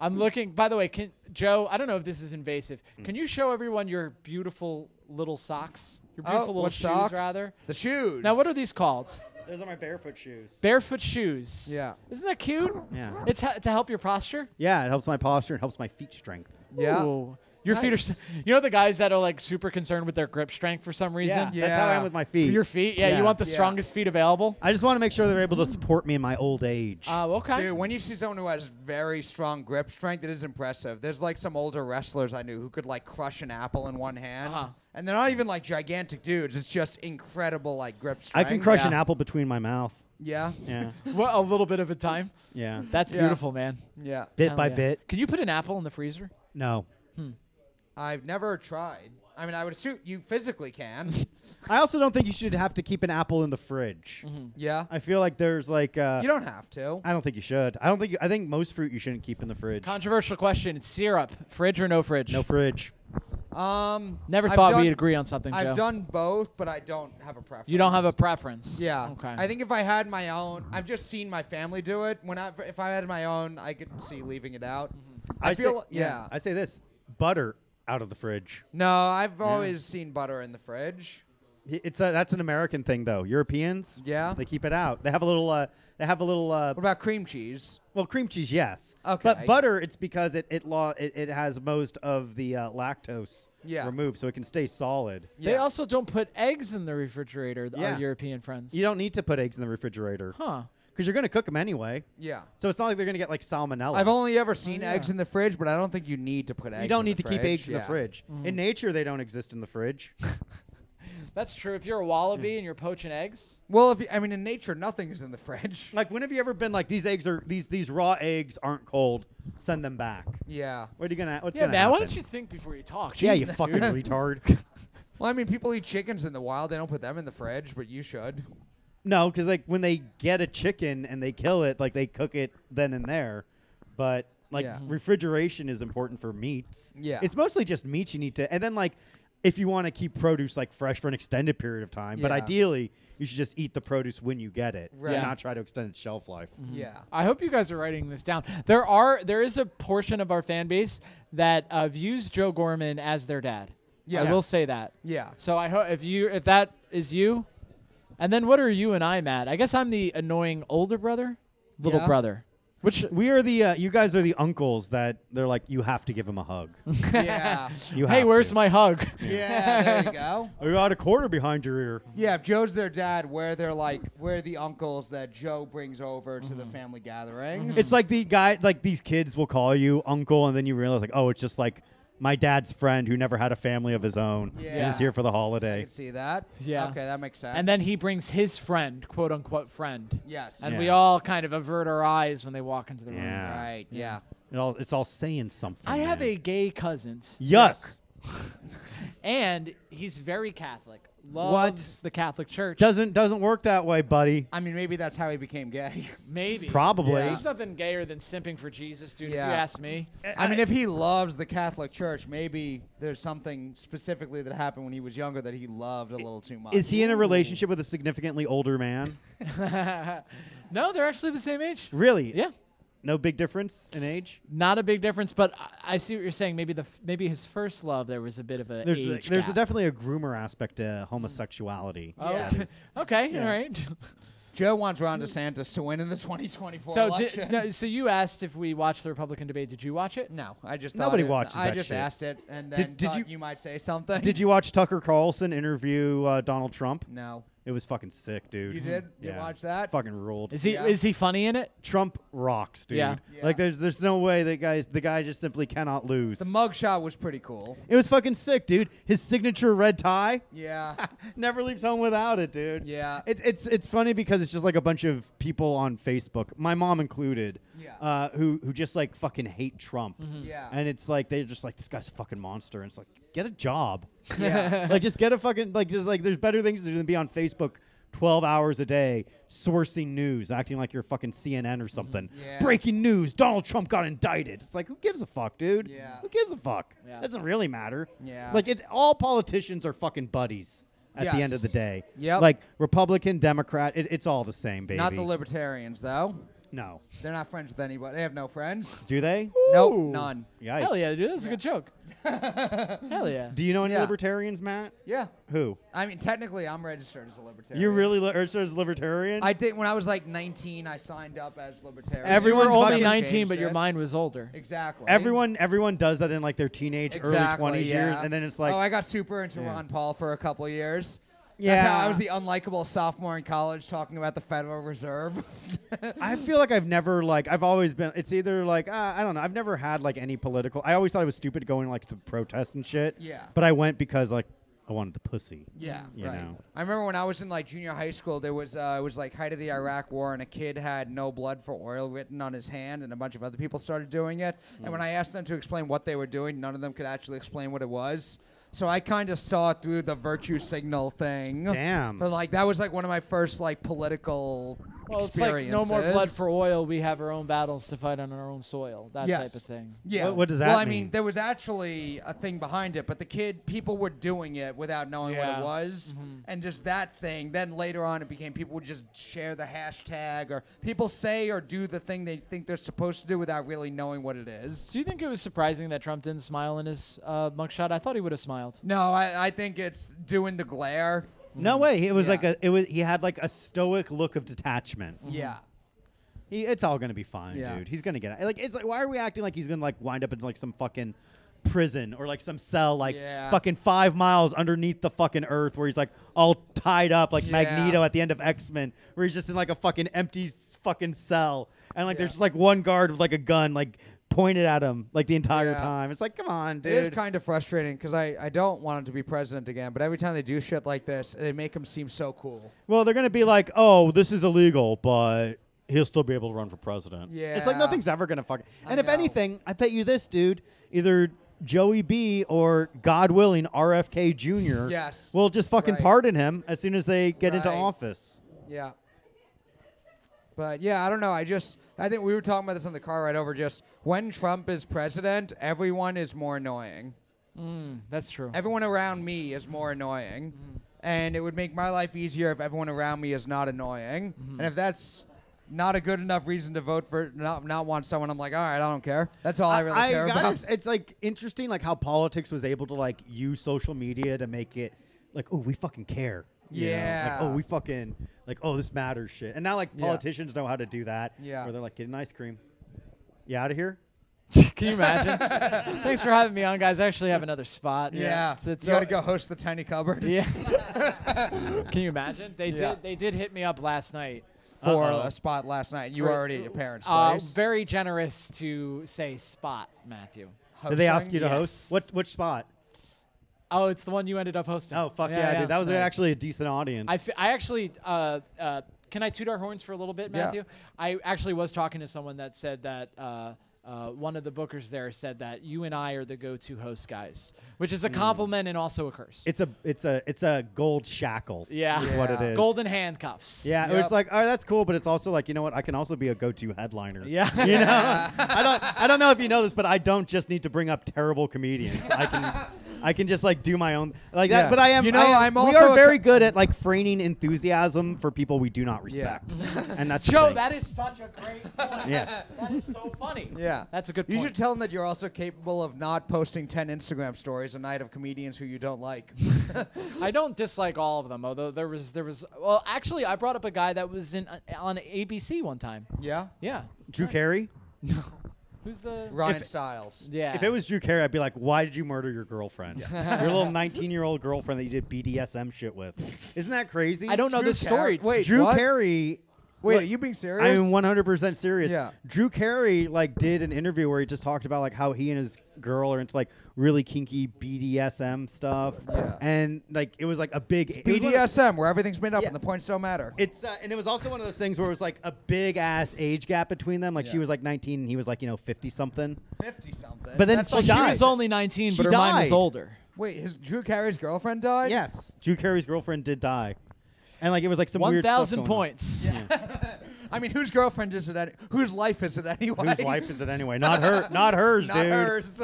I'm looking. By the way, Joe, I don't know if this is invasive. Can you show everyone your beautiful little socks? Your beautiful little what shoes, socks? rather. The shoes. Now, what are these called? thing. Those are my barefoot shoes. Barefoot shoes. Yeah. Isn't that cute? Yeah. It's to help your posture. Yeah, it helps my posture. It helps my feet strength. Yeah. Ooh. Your feet are. You know the guys that are like super concerned with their grip strength for some reason. Yeah, that's how I am Yeah. with my feet. Your feet. Yeah. Yeah. You want the Yeah. strongest feet available. I just want to make sure they're able to support me in my old age. Okay. Dude, when you see someone who has very strong grip strength, it is impressive. There's like some older wrestlers I knew who could like crush an apple in one hand. And they're not even like gigantic dudes. It's just incredible like grip I strength. can crush Yeah. an apple between my mouth. Yeah. Yeah, What, a little bit of a time. yeah. That's Yeah. beautiful, man. Yeah. Bit Hell by yeah. bit. Can you put an apple in the freezer? No. I've never tried. I mean, I would assume you physically can. I also don't think you should have to keep an apple in the fridge. Yeah. I feel like there's like. You don't have to. I don't think you should. I think most fruit you shouldn't keep in the fridge. Controversial question. Syrup. Fridge or no fridge? No fridge. Never I've thought done- we'd agree on something, Joe. I've done both, but I don't have a preference. You don't have a preference. Yeah. Okay. I think if I had my own, I've just seen my family do it. If I had my own, I could see leaving it out. I feel. Yeah. I say this: butter out of the fridge. No, I've always seen butter in the fridge. That's an American thing, though. Europeans, Yeah. they keep it out. They have a little. What about cream cheese? Well, cream cheese, yes. Okay. But butter, it's because it has most of the lactose Yeah. removed, so it can stay solid. They Yeah. also don't put eggs in the refrigerator, Yeah. our European friends. You don't need to put eggs in the refrigerator Huh. because you're going to cook them anyway. Yeah. So it's not like they're going to get like salmonella. I've only ever seen yeah. eggs in the fridge, but I don't think you need to put eggs. you don't in need the to keep fridge. eggs in the Yeah. fridge. In nature, they don't exist in the fridge. That's true. If you're a wallaby and you're poaching eggs, Well, in nature, nothing is in the fridge. Like, when have you ever been like, these eggs are these raw eggs aren't cold? Send them back. Yeah. What are you gonna? What's yeah, gonna man. happen? Why don't you think before you talk? Yeah, you Jeez, fucking dude. retard. Well, I mean, people eat chickens in the wild. They don't put them in the fridge, but you should. No, because like when they get a chicken and they kill it, like they cook it then and there. But like Yeah. refrigeration is important for meats. Yeah. It's mostly just meats you need to, and then like if you want to keep produce like fresh for an extended period of time. But Yeah. ideally, you should just eat the produce when you get it, Right. and not try to extend its shelf life. Yeah. I hope you guys are writing this down. There is a portion of our fan base that views Joe Gorman as their dad. Yes. I will say that. Yeah. So I hope if that is you, and then what are you and I, Matt? I guess I'm the annoying older brother, little Yeah. brother. Which We are the you guys are the uncles that they're like you have to give him a hug. Yeah. You hey, have where's to. my hug? Yeah, there you go. You got a quarter behind your ear. Yeah, if Joe's their dad, we're the uncles that Joe brings over to the family gatherings. It's like the guy, like these kids will call you uncle, and then you realize like, oh, it's just like my dad's friend who never had a family of his own and Yeah. is here for the I holiday. can see that. Yeah. Okay, that makes sense. And then he brings his friend, quote unquote friend, Yes. and Yeah. we all kind of avert our eyes when they walk into the room. Yeah. Right. Yeah. It's all saying something. I have man. a gay cousin, yuck. Yes. and he's very Catholic. Loves the Catholic Church. Doesn't work that way, buddy. I mean, maybe that's how he became gay. Maybe. Probably. Yeah. There's nothing gayer than simping for Jesus, dude, Yeah. if you ask me. I mean, if he loves the Catholic Church, maybe there's something specifically that happened when he was younger that he loved a little too much. Is he in a relationship with a significantly older man? No, they're actually the same age. Really? Yeah. No big difference in age. Not a big difference, but I see what you're saying. Maybe his first love, there was a bit of a age There's gap. definitely a groomer aspect to homosexuality. Oh, Yeah. okay, Yeah. all right. Joe wants Ron DeSantis to win in the 2024 So, election. so you asked if we watched the Republican debate. Did you watch it? No, I just Nobody thought it- watches I that just shit. asked it, and then Did thought you- you might say something. Did you watch Tucker Carlson interview Donald Trump? No. It was fucking sick, dude. You did? You Yeah. watched that? Fucking ruled. Is he Yeah. is he funny in it? Trump rocks, dude. Yeah. Yeah. Like there's no way the guy just simply cannot lose. The mugshot was pretty cool. It was fucking sick, dude. His signature red tie Yeah. never leaves home without it, dude. Yeah. It's funny because it's just like a bunch of people on Facebook, my mom included, Yeah. who just like fucking hate Trump. Yeah. And it's like they're just like, this guy's a fucking monster. And it's like, get a job. Yeah. Like just get a fucking there's better things to do than be on Facebook 12 hours a day sourcing news, acting like you're fucking CNN or something. Yeah. Breaking news, Donald Trump got indicted. It's like, who gives a fuck, dude? Yeah. Who gives a fuck? Yeah. Doesn't really matter. Yeah. Like all politicians are fucking buddies at the end of Yes. the day. Yep. Like Republican, Democrat, it's all the same, baby. Not the libertarians, though. No. They're not friends with anybody. They have no friends. Do they? Nope, Ooh. none. Yikes. Hell yeah, dude. That's a good joke. Hell yeah. Do you know any Yeah. libertarians, Matt? Yeah. Who? I mean, technically, I'm registered as a libertarian. You really registered as libertarian? I did when I was like 19. I signed up as libertarian. You Everyone were only fucking 19, but changed your it. mind was older. Exactly. Everyone does that in like their teenage, Exactly, early 20s yeah. years, and then it's like, oh, I got super into Yeah. Ron Paul for a couple of years. Yeah. That's how I was the unlikable sophomore in college talking about the Federal Reserve. I feel like I've always been, it's either like, I don't know, I've never had like any political, I always thought it was stupid going like to protests and shit. Yeah. But I went because like, I wanted the pussy. Yeah, You right. know. I remember when I was in like junior high school, there was it was like height of the Iraq War, and a kid had "No blood for oil" written on his hand, and a bunch of other people started doing it. And when I asked them to explain what they were doing, none of them could actually explain what it was. So I kind of saw through the virtue signal thing. Damn. For like that was like one of my first like political Well, it's like experiences. no more blood for oil. We have our own battles to fight on our own soil. That type of thing. Yeah. What does that Well, I mean? mean, there was actually a thing behind it, but people were doing it without knowing what Yeah. it was. And just that thing. Then later on, it became people would just share the hashtag, or people say or do the thing they think they're supposed to do without really knowing what it is. Do you think it was surprising that Trump didn't smile in his mugshot? I thought he would have smiled. No, I think it's doing the glare. No way. It was Yeah. he had like a stoic look of detachment. Yeah. It's all gonna be fine, Yeah. dude. He's gonna get it. Like, it's like, why are we acting like he's gonna like wind up in like some fucking prison or like some cell like Yeah. fucking 5 miles underneath the fucking earth where he's like all tied up like Yeah. Magneto at the end of X-Men, where he's just in like a fucking empty fucking cell, and like Yeah. there's just like one guard with like a gun like pointed at him like the entire Yeah. time. It's like, come on, dude. It is kind of frustrating because I don't want him to be president again, but every time they do shit like this, they make him seem so cool. Well, they're gonna be like, oh, this is illegal, but he'll still be able to run for president. It's like Yeah. nothing's ever gonna fucking. I And if know. anything, I bet you this, dude, either Joey B or God willing RFK Jr. Yes. will just fucking Right. pardon him as soon as they get into Right. office. Yeah. But yeah, I don't know. I think we were talking about this on the car ride over. Just when Trump is president, everyone is more annoying. That's true. Everyone around me is more annoying, and it would make my life easier if everyone around me is not annoying. And if that's not a good enough reason to vote for not want someone, I'm like, all right, I don't care. That's all I really care about. It's like interesting, like how politics was able to like use social media to make it like, oh, we fucking care. You know? Like, oh, we fucking like, oh, this matters shit. And now like politicians know how to do that. Yeah. Where they're like, get an ice cream. You out of here? Can you imagine? Thanks for having me on, guys. I actually have another spot. Yeah. It's you got to go host the tiny cupboard. Yeah. Can you imagine? They did hit me up last night. For a spot last night. You were already at your parents' place. Very generous to say spot, Matthew. Did they ask you to host? Which spot? Oh, it's the one you ended up hosting. Oh, fuck yeah, dude. That was actually a decent audience. I actually, can I toot our horns for a little bit, Matthew? Yeah. I actually was talking to someone that said that one of the bookers there said that you and I are the go-to host guys, which is a compliment and also a curse. It's a gold shackle. Yeah. Is what it is. Golden handcuffs. Yeah, it's like, all right, that's cool, but it's also like, you know what? I can also be a go-to headliner. Yeah. You know? I don't know if you know this, but I don't just need to bring up terrible comedians. I can just like do my own like that. But I am. You know, we are very good at like feigning enthusiasm for people we do not respect, and that's Joe. That is such a great point. Yes. That is so funny. Yeah, that's a good point. You should tell them that you're also capable of not posting 10 Instagram stories a night of comedians who you don't like. I don't dislike all of them, although there was. Well, actually, I brought up a guy that was on ABC one time. Yeah. Yeah. Drew Carey. No. Who's the Ryan Stiles? Yeah. If it was Drew Carey, I'd be like, why did you murder your girlfriend? Your little 19-year-old girlfriend that you did BDSM shit with. Isn't that crazy? I don't know this story. Wait, Drew what? Carey. Wait, are you being serious? I'm 100% serious. Yeah. Drew Carey like did an interview where he just talked about like how he and his girl are into like really kinky BDSM stuff. Yeah. And like it was like a big BDSM where everything's made up and the points don't matter. It's and it was also one of those things where it was like a big ass age gap between them. Like she was like 19 and he was like 50 something. 50 something. But then That's she like She died. was only 19, but She her mind was died. older. Wait, his Drew Carey's girlfriend died? Yes, Drew Carey's girlfriend did die, and like it was like some weird stuff 1,000 going on. points. Yeah. I mean, whose girlfriend is it? Whose life is it anyway? Whose life is it anyway? Not her. Not hers, Not dude. hers.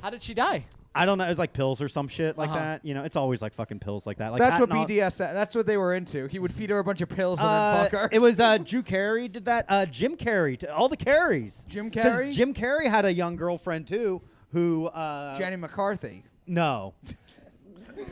How did she die? I don't know. It was like pills or some shit like that. You know, it's always like fucking pills like that. Like That's what Patton BDSM. That's what they were into. He would feed her a bunch of pills and then fuck her. It was Drew Carey did that. Jim Carrey, all the Carreys. Jim Carrey? Jim Carrey had a young girlfriend too, who Jenny McCarthy. no.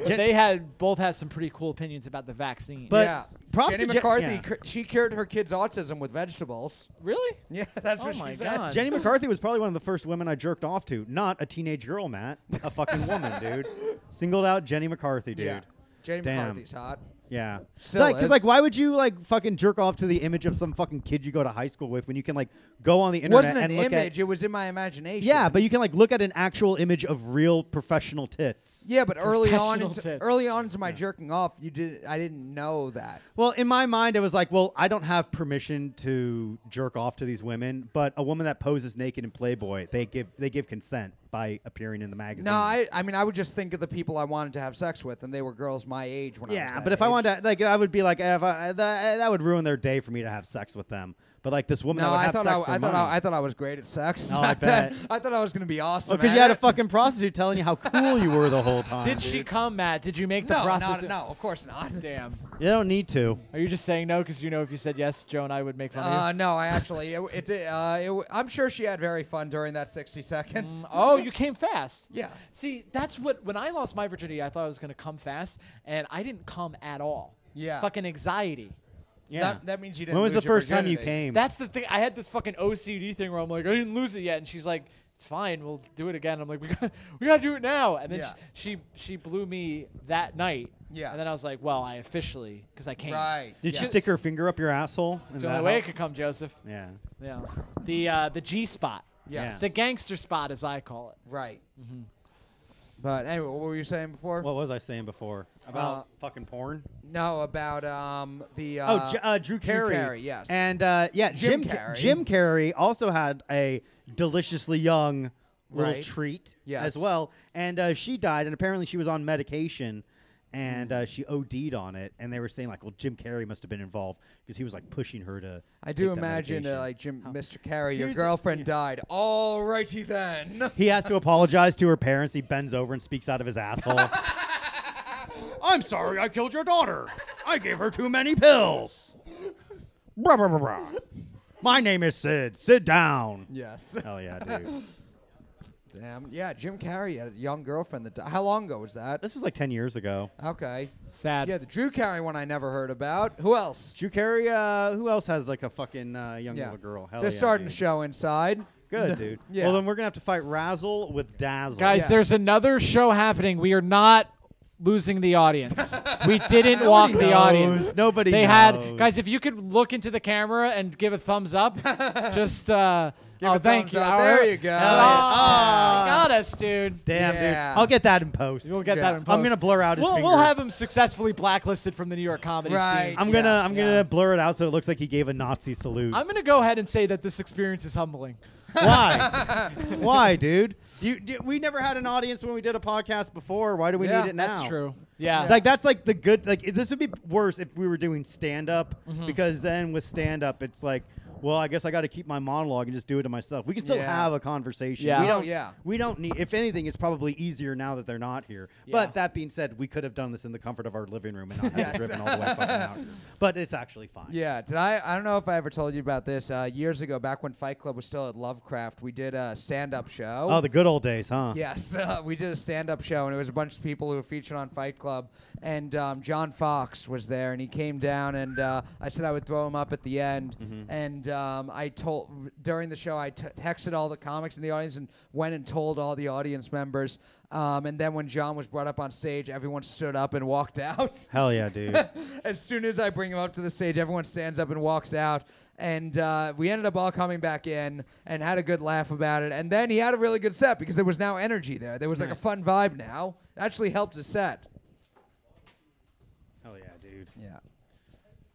They both had some pretty cool opinions about the vaccine. But Yeah. props Jenny to McCarthy, yeah. she cured her kid's autism with vegetables. Really? Yeah, that's Oh what my she said. God. Jenny McCarthy was probably one of the first women I jerked off to. Not a teenage girl, Matt. A fucking woman, dude. Singled out Jenny McCarthy, dude. Yeah. Jenny Damn. McCarthy's hot. Yeah. Still Because is. like, why would you like fucking jerk off to the image of some fucking kid you go to high school with when you can like go on the It internet wasn't an and look image. at It was in my imagination. yeah, but you can like look at an actual image of real professional tits. Yeah, but early on Professional into my jerking off, I didn't know that. Well, in my mind, it was like, well, I don't have permission to jerk off to these women, but a woman that poses naked in Playboy, they give consent by appearing in the magazine. No, I mean, I would just think of the people I wanted to have sex with, and they were girls my age when I was yeah, that but if I age. wanted to, like, I would be like, that would ruin their day for me to have sex with them. But like this woman No, that would I have thought sex for money. I thought I was great at sex. Oh, I back then. bet. I thought I was gonna be awesome. because at you had a it. fucking prostitute telling you how cool you were the whole time. Did she come, Matt? Did you make the No, prostitute? no, of course not. Damn. You don't need to. Are you just saying no because you know if you said yes, Joe and I would make fun of you? No, I actually, I'm sure she had very fun during that 60 seconds. Oh, you came fast. Yeah. See, that's when I lost my virginity, I thought I was going to come fast, and I didn't come at all. Yeah. Fucking anxiety. Yeah. That means you didn't. When was the lose your first time you virginity. came? That's the thing. I had this fucking OCD thing where I'm like, I didn't lose it yet, and she's like, it's fine, we'll do it again. I'm like, we got to do it now. And then Yeah. she blew me that night. Yeah. And then I was like, well, I officially, because I came. Right. Did she Yes. stick her finger up your asshole? It's the only way it could come, Joseph. Yeah. Yeah. The G spot. Yes. The gangster spot, as I call it. Right. But anyway, what were you saying before? What was I saying before? About fucking porn? No, about the. Drew Carey. Carey, yes. And Jim Carrey. Jim Carrey also had a deliciously young little Right. treat Yes. as well. And she died, and apparently she was on medication. and she OD'd on it, and they were saying like, well, Jim Carrey must have been involved because he was like pushing her to. I do take that imagine medication. Mr. Carey, your Here's- girlfriend died. Alrighty then. He has to apologize to her parents. He bends over and speaks out of his asshole. I'm sorry I killed your daughter. I gave her too many pills. Blah, blah, blah, blah. My name is Sid. Sit down. Yes. Hell yeah, dude. Damn. Yeah, Jim Carrey had a young girlfriend that died. How long ago was that? This was like 10 years ago. Okay. Sad. Yeah, the Drew Carey one I never heard about. Who else? Drew Carey, who else has like a fucking young little girl? Hell They're yeah, starting dude. to show inside. Good, dude. Yeah. Well, then we're going to have to fight Razzle with Dazzle. Guys, Yes. there's another show happening. We are not losing the audience. We didn't walk the knows. audience. Nobody They knows. had guys. If you could look into the camera and give a thumbs up, just a thank thumbs you. up. There you go. Got us, dude. Damn, Yeah. dude. I'll get that in post. We'll get Yeah. that in post. I'm going to blur out his finger. We'll have him successfully blacklisted from the New York comedy Right. scene. I'm gonna blur it out so it looks like he gave a Nazi salute. I'm gonna go ahead and say that this experience is humbling. Why? Why, dude? We never had an audience when we did a podcast before. Why do we Yeah, need it now? That's true. Yeah. Like that's like the good. Like this would be worse if we were doing stand up Mm-hmm. because then with stand up it's like, well, I guess I got to keep my monologue and just do it to myself. We can still Yeah. have a conversation. Yeah. We Oh, don't. yeah. We don't need. If anything, it's probably easier now that they're not here. Yeah. But that being said, we could have done this in the comfort of our living room and not have Yes. it driven all the way fucking out. But it's actually fine. Yeah, I don't know if I ever told you about this. Years ago, back when Fight Club was still at Lovecraft, we did a stand-up show. Oh, the good old days, huh? Yes, we did a stand-up show, and it was a bunch of people who were featured on Fight Club. And John Fox was there, and he came down, and I said I would throw him up at the end. And I told during the show, I texted all the comics in the audience and went and told all the audience members. And then when John was brought up on stage, everyone stood up and walked out. Hell yeah, dude. As soon as I bring him up to the stage, everyone stands up and walks out. And we ended up all coming back in and had a good laugh about it. And then he had a really good set because there was now energy there. There was like a fun vibe now. It actually helped the set. Hell yeah, dude. Yeah.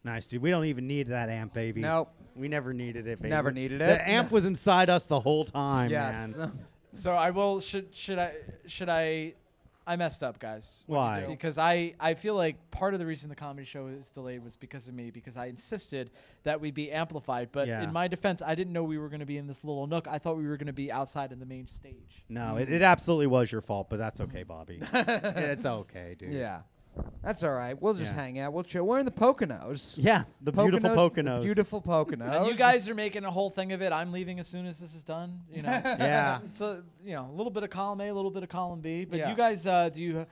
Nice, dude. We don't even need that amp, baby. Nope. We never needed it, baby. Never needed it. The amp was inside us the whole time, Yes. man. So I will. Should I? I messed up, guys. Why? Because I feel like part of the reason the comedy show is delayed was because of me, because I insisted that we be amplified. But Yeah. in my defense, I didn't know we were going to be in this little nook. I thought we were going to be outside in the main stage. No, it absolutely was your fault, but that's okay, Bobby. It's okay, dude. Yeah. That's all right. We'll just Yeah. hang out. We'll chill. We're in the Poconos. Yeah, the beautiful Poconos. The beautiful Poconos. And you guys are making a whole thing of it. I'm leaving as soon as this is done. You know. Yeah. It's a a little bit of column A, a little bit of column B. But Yeah. you guys, do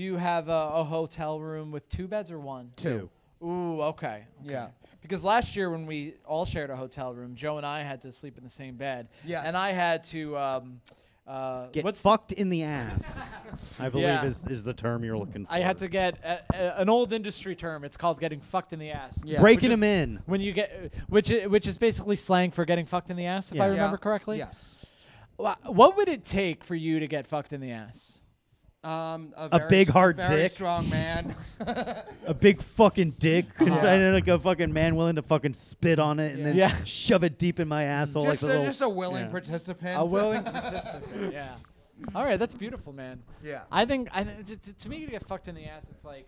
you have a hotel room with 2 beds or 1? Two. Ooh, okay. Yeah. Because last year when we all shared a hotel room, Joe and I had to sleep in the same bed. Yes. And I had to Get fucked in the ass, I believe Yeah. is the term you're looking for. I had to get an old industry term. It's called getting fucked in the ass. Yeah. Breaking Which them is- in. When you get which is basically slang for getting fucked in the ass, if I Yeah. remember correctly. Yes. What would it take for you to get fucked in the ass? A A big hard very dick. strong man. A big fucking dick, and Yeah. like a fucking man willing to fucking spit on it and then Yeah. shove it deep in my asshole just, like the little. just a willing yeah. participant. A willing participant. Yeah. All right, that's beautiful, man. Yeah. I think to me to get fucked in the ass, it's like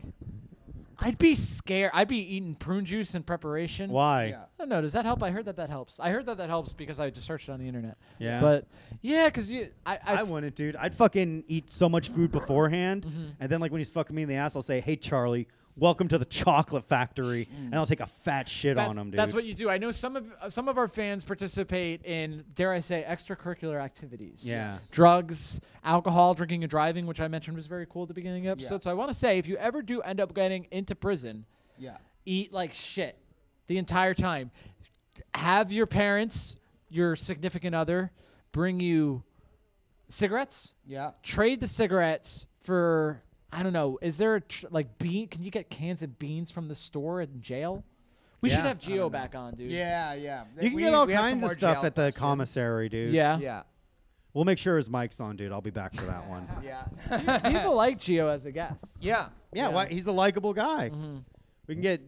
I'd be scared. I'd be eating prune juice in preparation. Why? Yeah. I don't know. Does that help? I heard that helps. I heard that helps because I just searched it on the internet. Yeah. But yeah, because I wouldn't, dude. I'd fucking eat so much food beforehand, Mm-hmm. and then like when he's fucking me in the ass, I'll say, "Hey, Charlie, welcome to the chocolate factory," and I'll take a fat shit on him, dude. That's what you do. I know some of our fans participate in, dare I say, extracurricular activities. Yeah. Drugs, alcohol, drinking and driving, which I mentioned was very cool at the beginning of the episode. Yeah. So I want to say, if you ever do end up getting into prison, Yeah. eat like shit the entire time. Have your parents, your significant other, bring you cigarettes. Yeah. Trade the cigarettes for, I don't know, is there bean? Can you get cans of beans from the store in jail? We Yeah. should have I don't Gio know. back on, dude. Yeah, yeah. You can We- get all we have some kinds of more stuff jail at the questions. commissary, dude. Yeah. Yeah. We'll make sure his mic's on, dude. I'll be back for that one. Yeah. People like Gio as a guest. Yeah. Yeah, Yeah. Why, he's the likable guy. Mm-hmm. We can get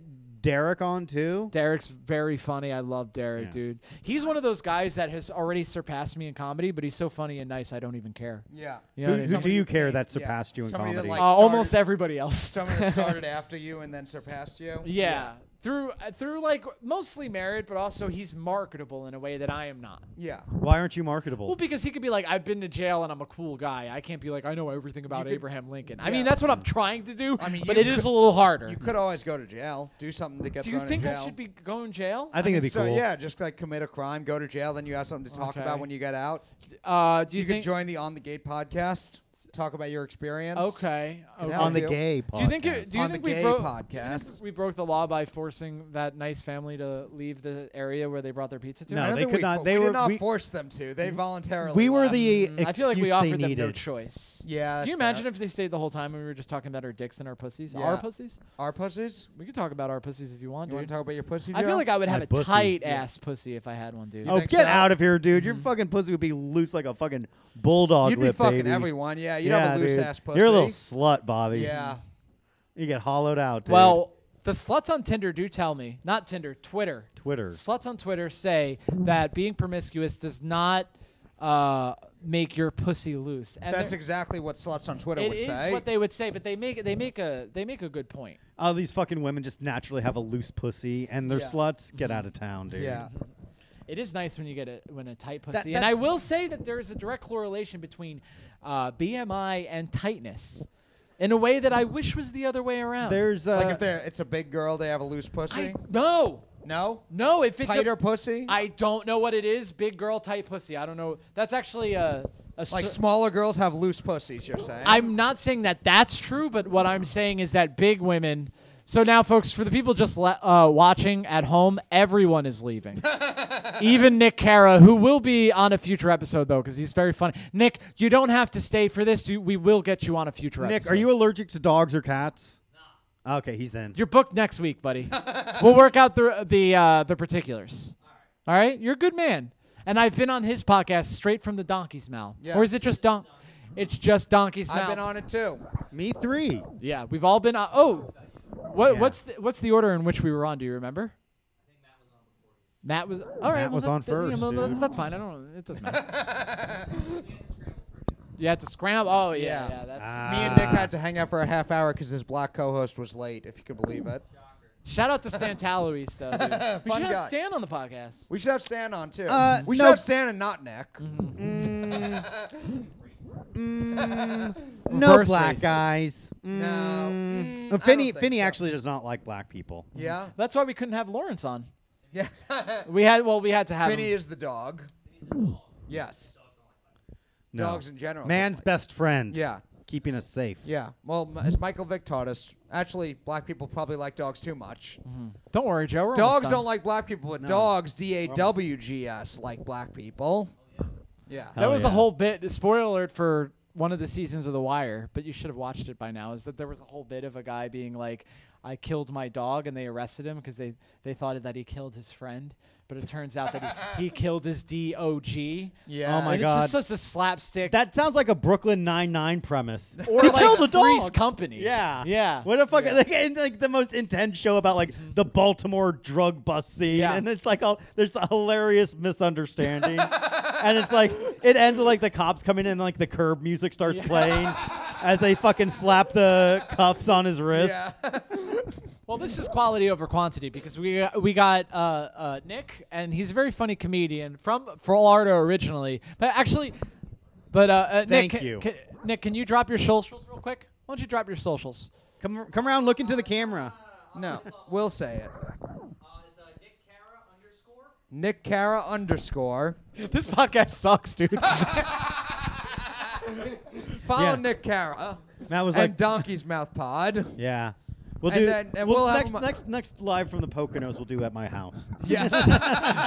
Derek on too. Derek's very funny. I love Derek, dude. He's one of those guys that has already surpassed me in comedy, but he's so funny and nice, I don't even care. Yeah. You know what I Who mean? do you care that surpassed you in Somebody that, comedy? like, Almost everybody else. Someone that started after you and then surpassed you. Yeah. Through like mostly merit, but also he's marketable in a way that I am not. Yeah. Why aren't you marketable? Well, because he could be like, I've been to jail and I'm a cool guy. I can't be like, I know everything about could- Abraham Lincoln. I yeah. mean, that's what I'm trying to do, I mean, but you it is could- a little harder. You could always go to jail. Do something to get Do you thrown think in jail. I should be going to jail? I think it'd be so, cool. Yeah, just like commit a crime, go to jail, then you have something to talk Okay. about when you get out. Do you You could think? join the On the Gate podcast. Talk about your experience. Okay. Could okay. help On the you. gay Do you think? podcast. Do you On think the we gay broke? podcast. We broke the law by forcing that nice family to leave the area where they brought their pizza to. No, I don't they think could we not- fo- they we were- did not we- force them to. They voluntarily we were left. the excuse I feel like we they offered them no needed. choice. Yeah. Can you that's fair. imagine if they stayed the whole time and we were just talking about our dicks and our pussies? Yeah. Our pussies? Our pussies? We could talk about our pussies if you want, You want dude. to talk about your pussy? I feel Joe? like I would have My a pussy. tight ass pussy if I had one, dude. You Oh, think get so? out of here, dude! Your fucking pussy would be loose like a fucking bulldog You'd be lip, fucking baby. everyone. Yeah, you'd have a loose dude. ass pussy. You're a little slut, Bobby. Yeah. You get hollowed out, dude. Well, the sluts on Tinder do tell me, not Tinder, Twitter. Twitter. Sluts on Twitter say that being promiscuous does not make your pussy loose. And That's they're- exactly what sluts on Twitter it would is say. what they would say, but they make a good point. Oh, these fucking women just naturally have a loose pussy, and they're Yeah. sluts. Get out of town, dude. yeah. It is nice when you get a tight That- pussy, and I that's- will say that there is a direct correlation between BMI and tightness, in a way that I wish was the other way around. There's Like if it's a big girl, they have a loose pussy. No, if it's Tighter pussy. I don't know what it is. Big girl, tight pussy. I don't know. That's actually Like smaller girls have loose pussies. You're saying? I'm not saying that that's true, but what I'm saying is that big women. So now, folks, for the people just watching at home, everyone is leaving. Even Nick Cara, who will be on a future episode, though, because he's very funny. Nick, you don't have to stay for this. We will get you on a future episode. Nick, are you allergic to dogs or cats? No. Okay, he's in. You're booked next week, buddy. We'll work out the particulars. All right? You're a good man. And I've been on his podcast straight from the donkey's mouth. Yes. Or is it just It's just donkey's mouth. I've been on it too. Me 3. Yeah, we've all been on. Oh, what's the order in which we were on? Do you remember? Matt was all right. Matt was on first, dude. That's fine. I don't know. It doesn't matter. You had to scramble. Oh yeah. That's Me and Nick had to hang out for a half hour because his black co-host was late. If you could believe it. shout out to Stan Talouise though. Dude. We Fun should have guy. Stan on the podcast. We should have Stan on too. We should no. have Stan and not Nick. No Reverse black race. guys. No. I Finny don't think so. actually does not like black people. Yeah. That's why we couldn't have Lawrence on. Yeah. We had to have Finny him. is the dog. Yes. No. Dogs in general. Man's best friend. Yeah. Keeping us safe. Yeah. Well, as Michael Vick taught us, actually, black people probably like dogs too much. Don't worry, Joe. We're almost Dogs done. don't like black people, but dogs, DAWGS, like black people. Yeah. That Hell was yeah. a whole bit. Spoiler alert for one of the seasons of The Wire, but you should have watched it by now. Is that there was a whole bit of a guy being like, "I killed my dog," and they arrested him because they thought that he killed his friend, but it turns out that he killed his dog. Yeah. Oh my It's God. just such a slapstick. That sounds like a Brooklyn Nine-Nine premise. or He like killed a Three's dog. Company. Yeah. Yeah. What a fucking like the most intense show about like the Baltimore drug bust scene, Yeah. and it's like there's a hilarious misunderstanding, and it's like it ends with like the cops coming in and like the Curb music starts playing as they fucking slap the cuffs on his wrist. Yeah. Well, this is quality over quantity because we got Nick, and he's a very funny comedian from Florida originally, but actually, Nick, Thank you. Nick, can you drop your socials real quick? Why don't you drop your socials? Come around, look into the camera. No, we'll say it. It's Nick Cara _ This podcast sucks, dude. Follow Yeah. Nick Cara Matt was and like, Donkey's Mouth Pod. yeah. We'll And do then- and we'll have next live from the Poconos. We'll do at my house. Yeah.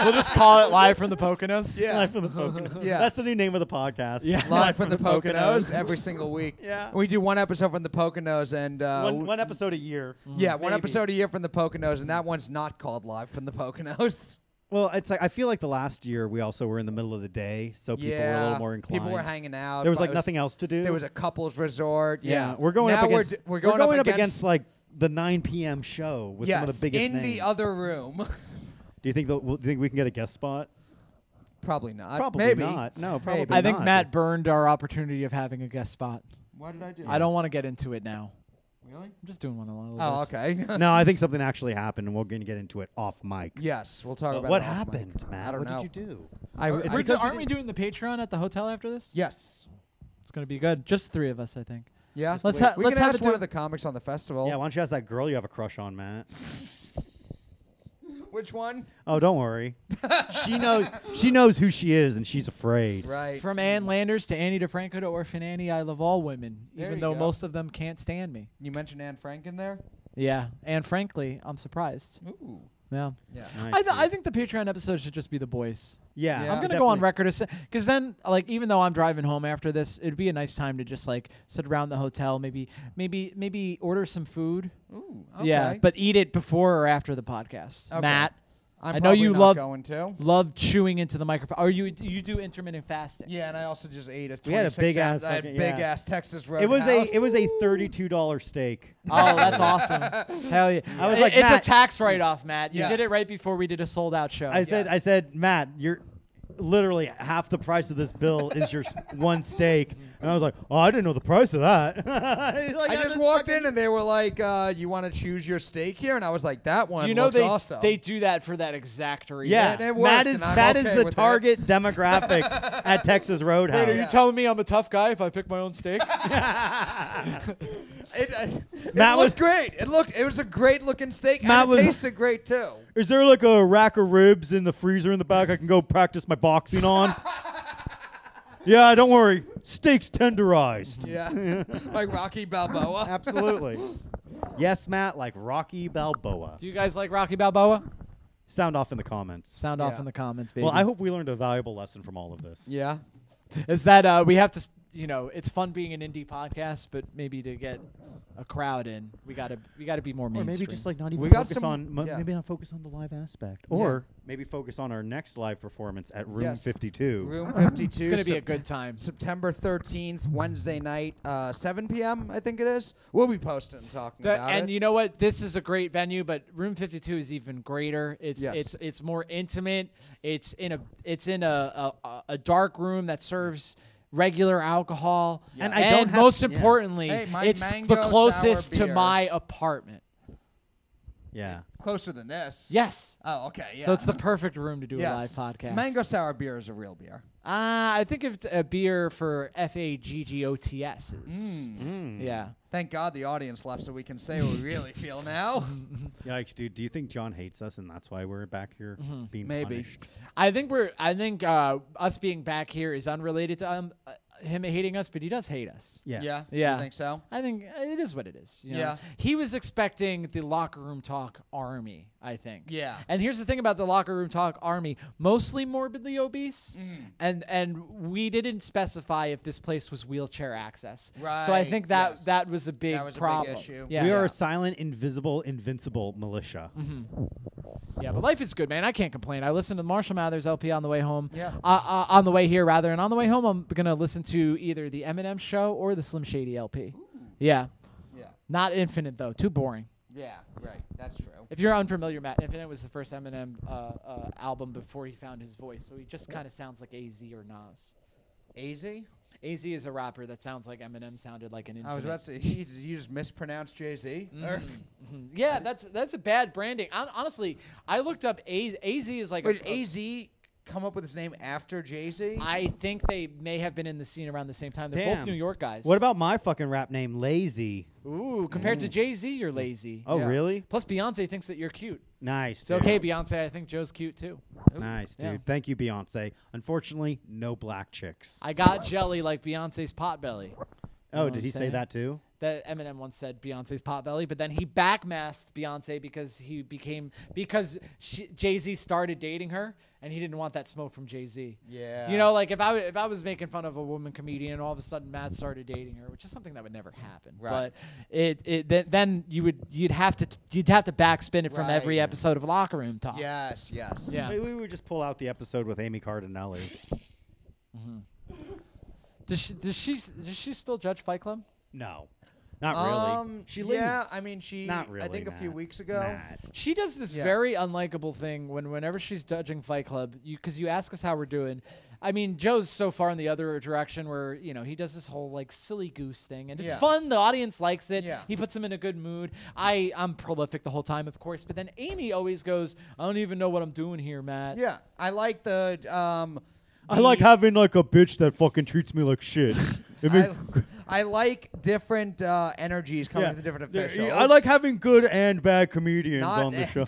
We'll just call it Live from the Poconos. Yeah. Live from the Poconos. Yeah. That's the new name of the podcast. Yeah. Live from the Poconos every single week. Yeah. We do one episode from the Poconos and One episode a year. yeah, one Maybe. episode a year from the Poconos, and that one's not called Live from the Poconos. Well, it's like I feel like the last year we also were in the middle of the day, so people were a little more inclined. People were hanging out. There was but like it nothing else to do. There was a couples resort. yeah. Yeah. We're going now up against. we're going up against like the 9 p.m. show with some of the biggest in names. the other room. Do you think we can get a guest spot? Probably not. Probably Maybe. not. No, probably Maybe. I think not. Matt burned our opportunity of having a guest spot. What did I do? I don't want to get into it now. Really? I'm just doing one of the Oh, okay. No, I think something actually happened, and we're going to get into it off mic. Yes, we'll talk about What it off mic. happened, Matt? I don't what know. did you do? It's because Aren't we doing the Patreon at the hotel after this? Yes. It's going to be good. Just 3 of us, I think. Yeah. Let's we ha- let's can have ask it one do- of the comics on the festival. Yeah, why don't you ask that girl you have a crush on, Matt? Which one? Oh, don't worry. She knows who she is, and she's afraid. Right. From Ann Landers to Annie DeFranco to Orphan Annie, I love all women, There even you though go. most of them can't stand me. You mentioned Anne Frank in there? Yeah, and frankly, I'm surprised. Ooh. Yeah. Yeah. Nice, I dude. think the Patreon episode should just be the boys. Yeah, Yeah. I'm gonna go on definitely. record because then, like, even though I'm driving home after this, it'd be a nice time to just like sit around the hotel, maybe order some food. Ooh. Okay. Yeah, but eat it before or after the podcast. Okay. Matt, I'm I know you probably not going to. love chewing into the microphone. Or you do intermittent fasting. Yeah, and I also just ate a 26 We had a big ounce. ass I had fucking- big yeah. ass Texas Roadhouse. It was a $32 steak. Oh, that's awesome. Hell yeah. I was like, it's Matt- a tax write-off, Matt. You did it Yes. right before we did a sold-out show. I said, Matt, you're literally half the price of this bill is your one steak. And I was like, oh, I didn't know the price of that. I just walked in and they were like, "You want to choose your steak here?" And I was like, "That one you know looks they awesome." they do that for that exact reason. Yeah, And it that worked, is and I'm that is okay the with target demographic at Texas Roadhouse. Wait, are you telling me I'm a tough guy if I pick my own steak? It Matt looked great. It was a great looking steak, Matt and it was- tasted great too. Is there like a rack of ribs in the freezer in the back I can go practice my boxing on? Yeah, don't worry. Steak's tenderized. Yeah, like Rocky Balboa. Absolutely. Yes, Matt, like Rocky Balboa. Do you guys like Rocky Balboa? Sound off in the comments. Sound off Yeah. in the comments, baby. Well, I hope we learned a valuable lesson from all of this. Yeah. is that we have to, it's fun being an indie podcast, but maybe to get a crowd in, we gotta be more Or mainstream. maybe just like not even We got focus some- on yeah. maybe not focus on the live aspect, or maybe focus on our next live performance at Room 52. Room 52. it's gonna be a good time. September 13th, Wednesday night, 7 p.m. I think it is. We'll be posting and talking about And it. you know what? This is a great venue, but Room 52 is even greater. It's Yes. it's more intimate. It's in a dark room that serves regular alcohol. Yeah. And I don't have- most yeah. importantly, Hey, my it's mango the closest sour to beer. my apartment. Yeah. Closer than this. Yes. Oh, okay. Yeah. So it's the perfect room to do Yes. a live podcast. Mango sour beer is a real beer. I think it's a beer for FAGGOTS. Mm. Yeah. Thank God the audience left so we can say what we really feel now. Yikes, dude. Do you think John hates us and that's why we're back here being Maybe. punished? I think us being back here is unrelated to him hating us, but he does hate us. Yes. Yeah. Yeah. You think so? I think it is what it is. You know? Yeah. He was expecting the locker room talk army, I think. Yeah. And here's the thing about the locker room talk army: mostly morbidly obese, Mm. and we didn't specify if this place was wheelchair access. So I Right, think that yes. that was a big That was a big problem. issue. Yeah. We are a silent, invisible, invincible militia. Yeah, but life is good, man. I can't complain. I listened to Marshall Mathers LP on the way home. Yeah. On the way here, rather, and on the way home, I'm gonna listen to either the Eminem show or the Slim Shady LP. Yeah, Yeah. not Infinite though. Too boring. Yeah. Right. That's true. If you're unfamiliar, Matt, Infinite was the first Eminem album before he found his voice, so he just kind of sounds like AZ or Nas. AZ? AZ is a rapper that sounds like Eminem sounded like an Infinite. I was about to say, did you just mispronounce Jay-Z? Or- Yeah, that's a bad branding. Honestly, I looked up AZ is like Wait, did AZ come up with his name after Jay-Z? I think they may have been in the scene around the same time. They're both Damn. New York guys. What about my fucking rap name, Lazy? Ooh, compared to Jay-Z, you're lazy. Oh, Yeah. really? Plus, Beyonce thinks that you're cute. Nice. It's dude. okay, Beyonce. I think Joe's cute too. Nice, dude. Yeah. Thank you, Beyonce. Unfortunately, no black chicks. I got jelly like Beyonce's potbelly. Oh, what did I'm he say saying? that too? That Eminem once said Beyonce's potbelly, but then he backmasked Beyonce because Jay-Z started dating her, and he didn't want that smoke from Jay-Z. Yeah. You know, like if I was making fun of a woman comedian, and all of a sudden Matt started dating her, which is something that would never happen. Right. But then you'd have to backspin it from Right. every episode of Locker Room Talk. Yes, yes. Yeah. Maybe we would just pull out the episode with Amy Cardinelli. Does she still judge Fight Club? No. Not really. She leaves. Yeah, I mean, Not really, I think a few Matt. weeks ago. Matt. She does this very unlikable thing whenever she's judging Fight Club, because you ask us how we're doing. I mean, Joe's so far in the other direction where, he does this whole, like, silly goose thing. And it's fun. The audience likes it. Yeah. He puts them in a good mood. I'm prolific the whole time, of course. But then Amy always goes, I don't even know what I'm doing here, Matt. Yeah. I like I like having, like, a bitch that fucking treats me like shit. I like different energies coming from the different officials. I like having good and bad comedians on the show.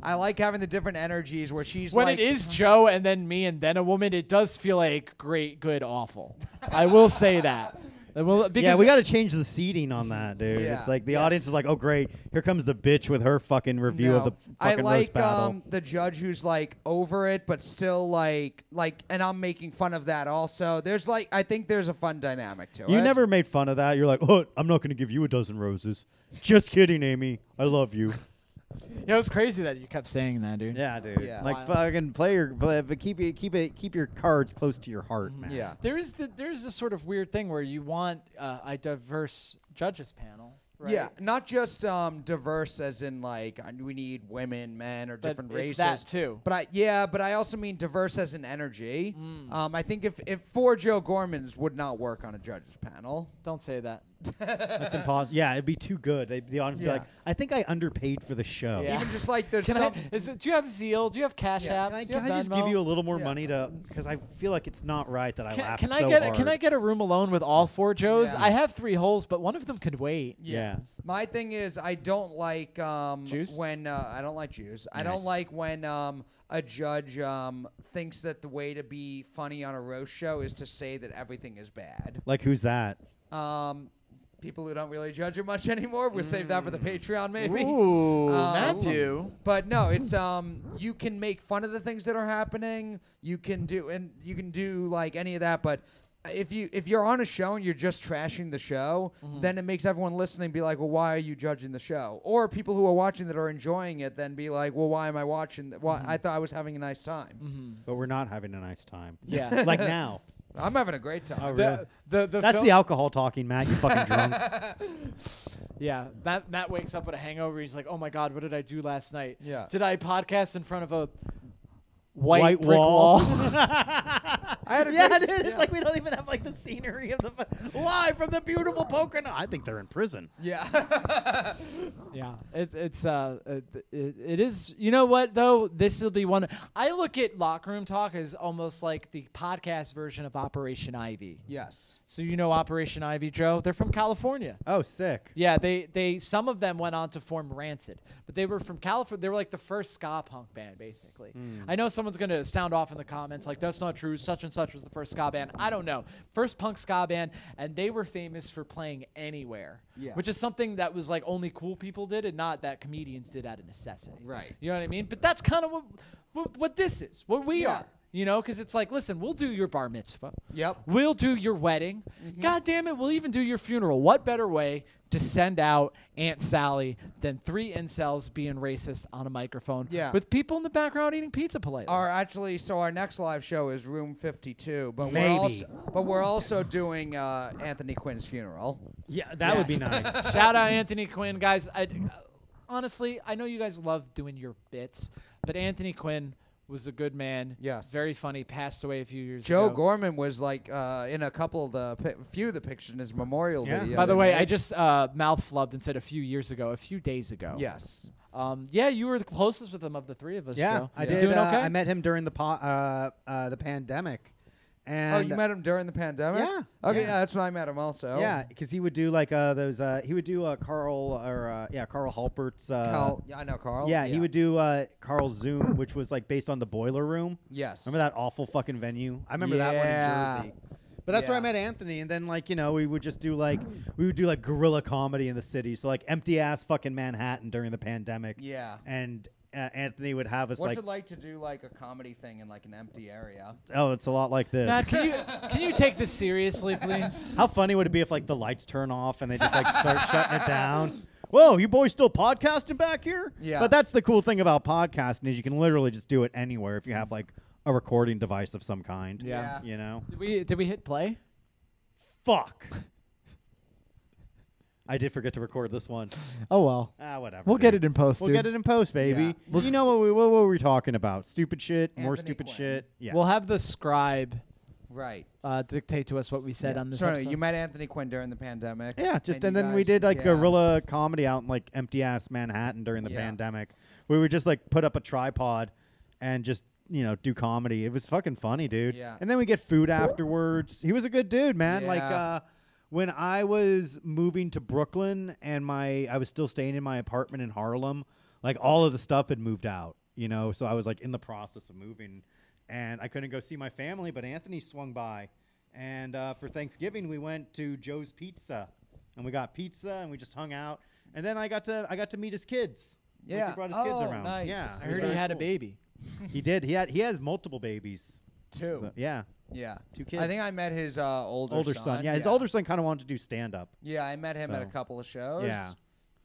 I like having the different energies where she's when like... it is Joe and then me and then a woman, it does feel like great, good, awful. I will say that. Yeah, we got to change the seating on that, dude. Yeah. It's like the audience is like, oh, great. Here comes the bitch with her fucking review of the fucking roast battle. I like the judge who's like over it, but still like, and I'm making fun of that also. There's like, I think there's a fun dynamic to it. You never made fun of that. You're like, oh, I'm not going to give you a dozen roses. Just kidding, Amy. I love you. Yeah, it was crazy that you kept saying that, dude. Yeah, dude. Yeah. Like fucking but keep your cards close to your heart, man. Yeah. There's this sort of weird thing where you want a diverse judges panel. Right? Yeah, not just diverse as in like we need women, men, or different races. It's that too. But I also mean diverse as in energy. I think if 4 Joe Gormans would not work on a judges panel. Don't say that. That's impossible. Yeah, it'd be too good. The audience would be like, I think I underpaid for the show. Yeah. Even just like there's do some... you have Zeal? Do you have Cash App? Can I just give you a little more money because I feel like it's not right that I laugh so hard. Can I get a room alone with all 4 Joes? Yeah. I have 3 holes, but one of them could wait. Yeah. My thing is I don't like Jews? when I don't like Jews. I Nice. don't like when a judge thinks that the way to be funny on a roast show is to say that everything is bad. Like, who's that? People who don't really judge it much anymore. We'll save that for the Patreon, maybe. Ooh, Matthew. But no, it's you can make fun of the things that are happening. You can do like any of that. But if you're on a show and you're just trashing the show, then it makes everyone listening be like, well, why are you judging the show? Or people who are watching that are enjoying it then be like, well, why am I watching? Well, I thought I was having a nice time. But we're not having a nice time. Yeah. Like now. I'm having a great time. Oh, really? That's the alcohol talking, Matt. You fucking drunk. Yeah, Matt wakes up with a hangover. He's like, oh, my God, what did I do last night? Yeah. Did I podcast in front of a white brick wall? I had a dude. It's like we don't even have like the scenery of the live from the beautiful Poconos. I think they're in prison. Yeah. Yeah, it is. You know what though? This will be one. I look at Locker Room Talk as almost like the podcast version of Operation Ivy. Yes. So you know Operation Ivy, Joe? They're from California. Oh, sick. Yeah, they some of them went on to form Rancid, but they were from California. They were like the first ska punk band, basically. I know someone's gonna sound off in the comments like that's not true. Such and such was the first ska band. I don't know. First punk ska band, and they were famous for playing anywhere, which is something that was like only cool people did, and not that comedians did out of necessity. Right. You know what I mean? But that's kind of what this is. What we are. You know, because it's like, listen, we'll do your bar mitzvah. Yep. We'll do your wedding. God damn it, we'll even do your funeral. What better way to send out Aunt Sally than 3 incels being racist on a microphone with people in the background eating pizza politely? So our next live show is Room 52, but Maybe. we're also doing Anthony Quinn's funeral. Yeah, that would be nice. Shout out Anthony Quinn, guys. Honestly, I know you guys love doing your bits, but Anthony Quinn was a good man. Yes. Very funny. Passed away a few years Joe ago. Gorman was like in a couple of few of the pictures in his memorial video. By the way, I just mouth flubbed and said a few days ago. Yes. Yeah, you were the closest with him of the 3 of us, Yeah, Joe. I You did. doing okay? I met him during the pandemic. And you met him during the pandemic? Yeah. Okay, Yeah. that's when I met him also. Yeah, because he would do like those. He would do Carl Halpert's. Carl, I know Carl. Yeah, he would do Carl's Zoom, which was like based on the Boiler Room. Yes. Remember that awful fucking venue? I remember that one in Jersey. But that's where I met Anthony, and then like we would just do guerrilla comedy in the city, so like empty ass fucking Manhattan during the pandemic. Yeah. And Anthony would have us What's it like to do like a comedy thing in like an empty area? Oh, it's a lot like this. Matt, can you take this seriously, please? How funny would it be if like the lights turn off and they just like start shutting it down? Whoa, you boys still podcasting back here? Yeah. But that's the cool thing about podcasting is you can literally just do it anywhere if you have like a recording device of some kind. Yeah. You know? Did we hit play? Fuck. I did forget to record this one. Oh well. Whatever. We'll get it in post. We'll dude. get it in post, baby. Yeah. You know what were we talking about? Stupid shit, more Anthony stupid Quinn. shit. Yeah. We'll have the scribe Right. dictate to us what we said on this So episode. you met Anthony Quinn during the pandemic. yeah, just and and you then we guys- did like yeah. guerrilla comedy out in like empty ass Manhattan during the Yeah. pandemic. We would just like put up a tripod and just do comedy. It was fucking funny, dude. Yeah. And then we get food afterwards. He was a good dude, man. Yeah. Like when I was moving to Brooklyn and I was still staying in my apartment in Harlem, like all of the stuff had moved out, so I was like in the process of moving and I couldn't go see my family, but Anthony swung by. And for Thanksgiving we went to Joe's Pizza and we got pizza and we just hung out. And then I got to meet his kids. Like, Yeah. he brought his kids Oh, around. nice. Yeah. I it was heard he very had a cool. baby. He did. He has multiple babies. 2. So, yeah. Yeah. 2 kids. I think I met his older son. Yeah, his older son kind of wanted to do stand up. Yeah, I met him at a So, couple of shows. Yeah.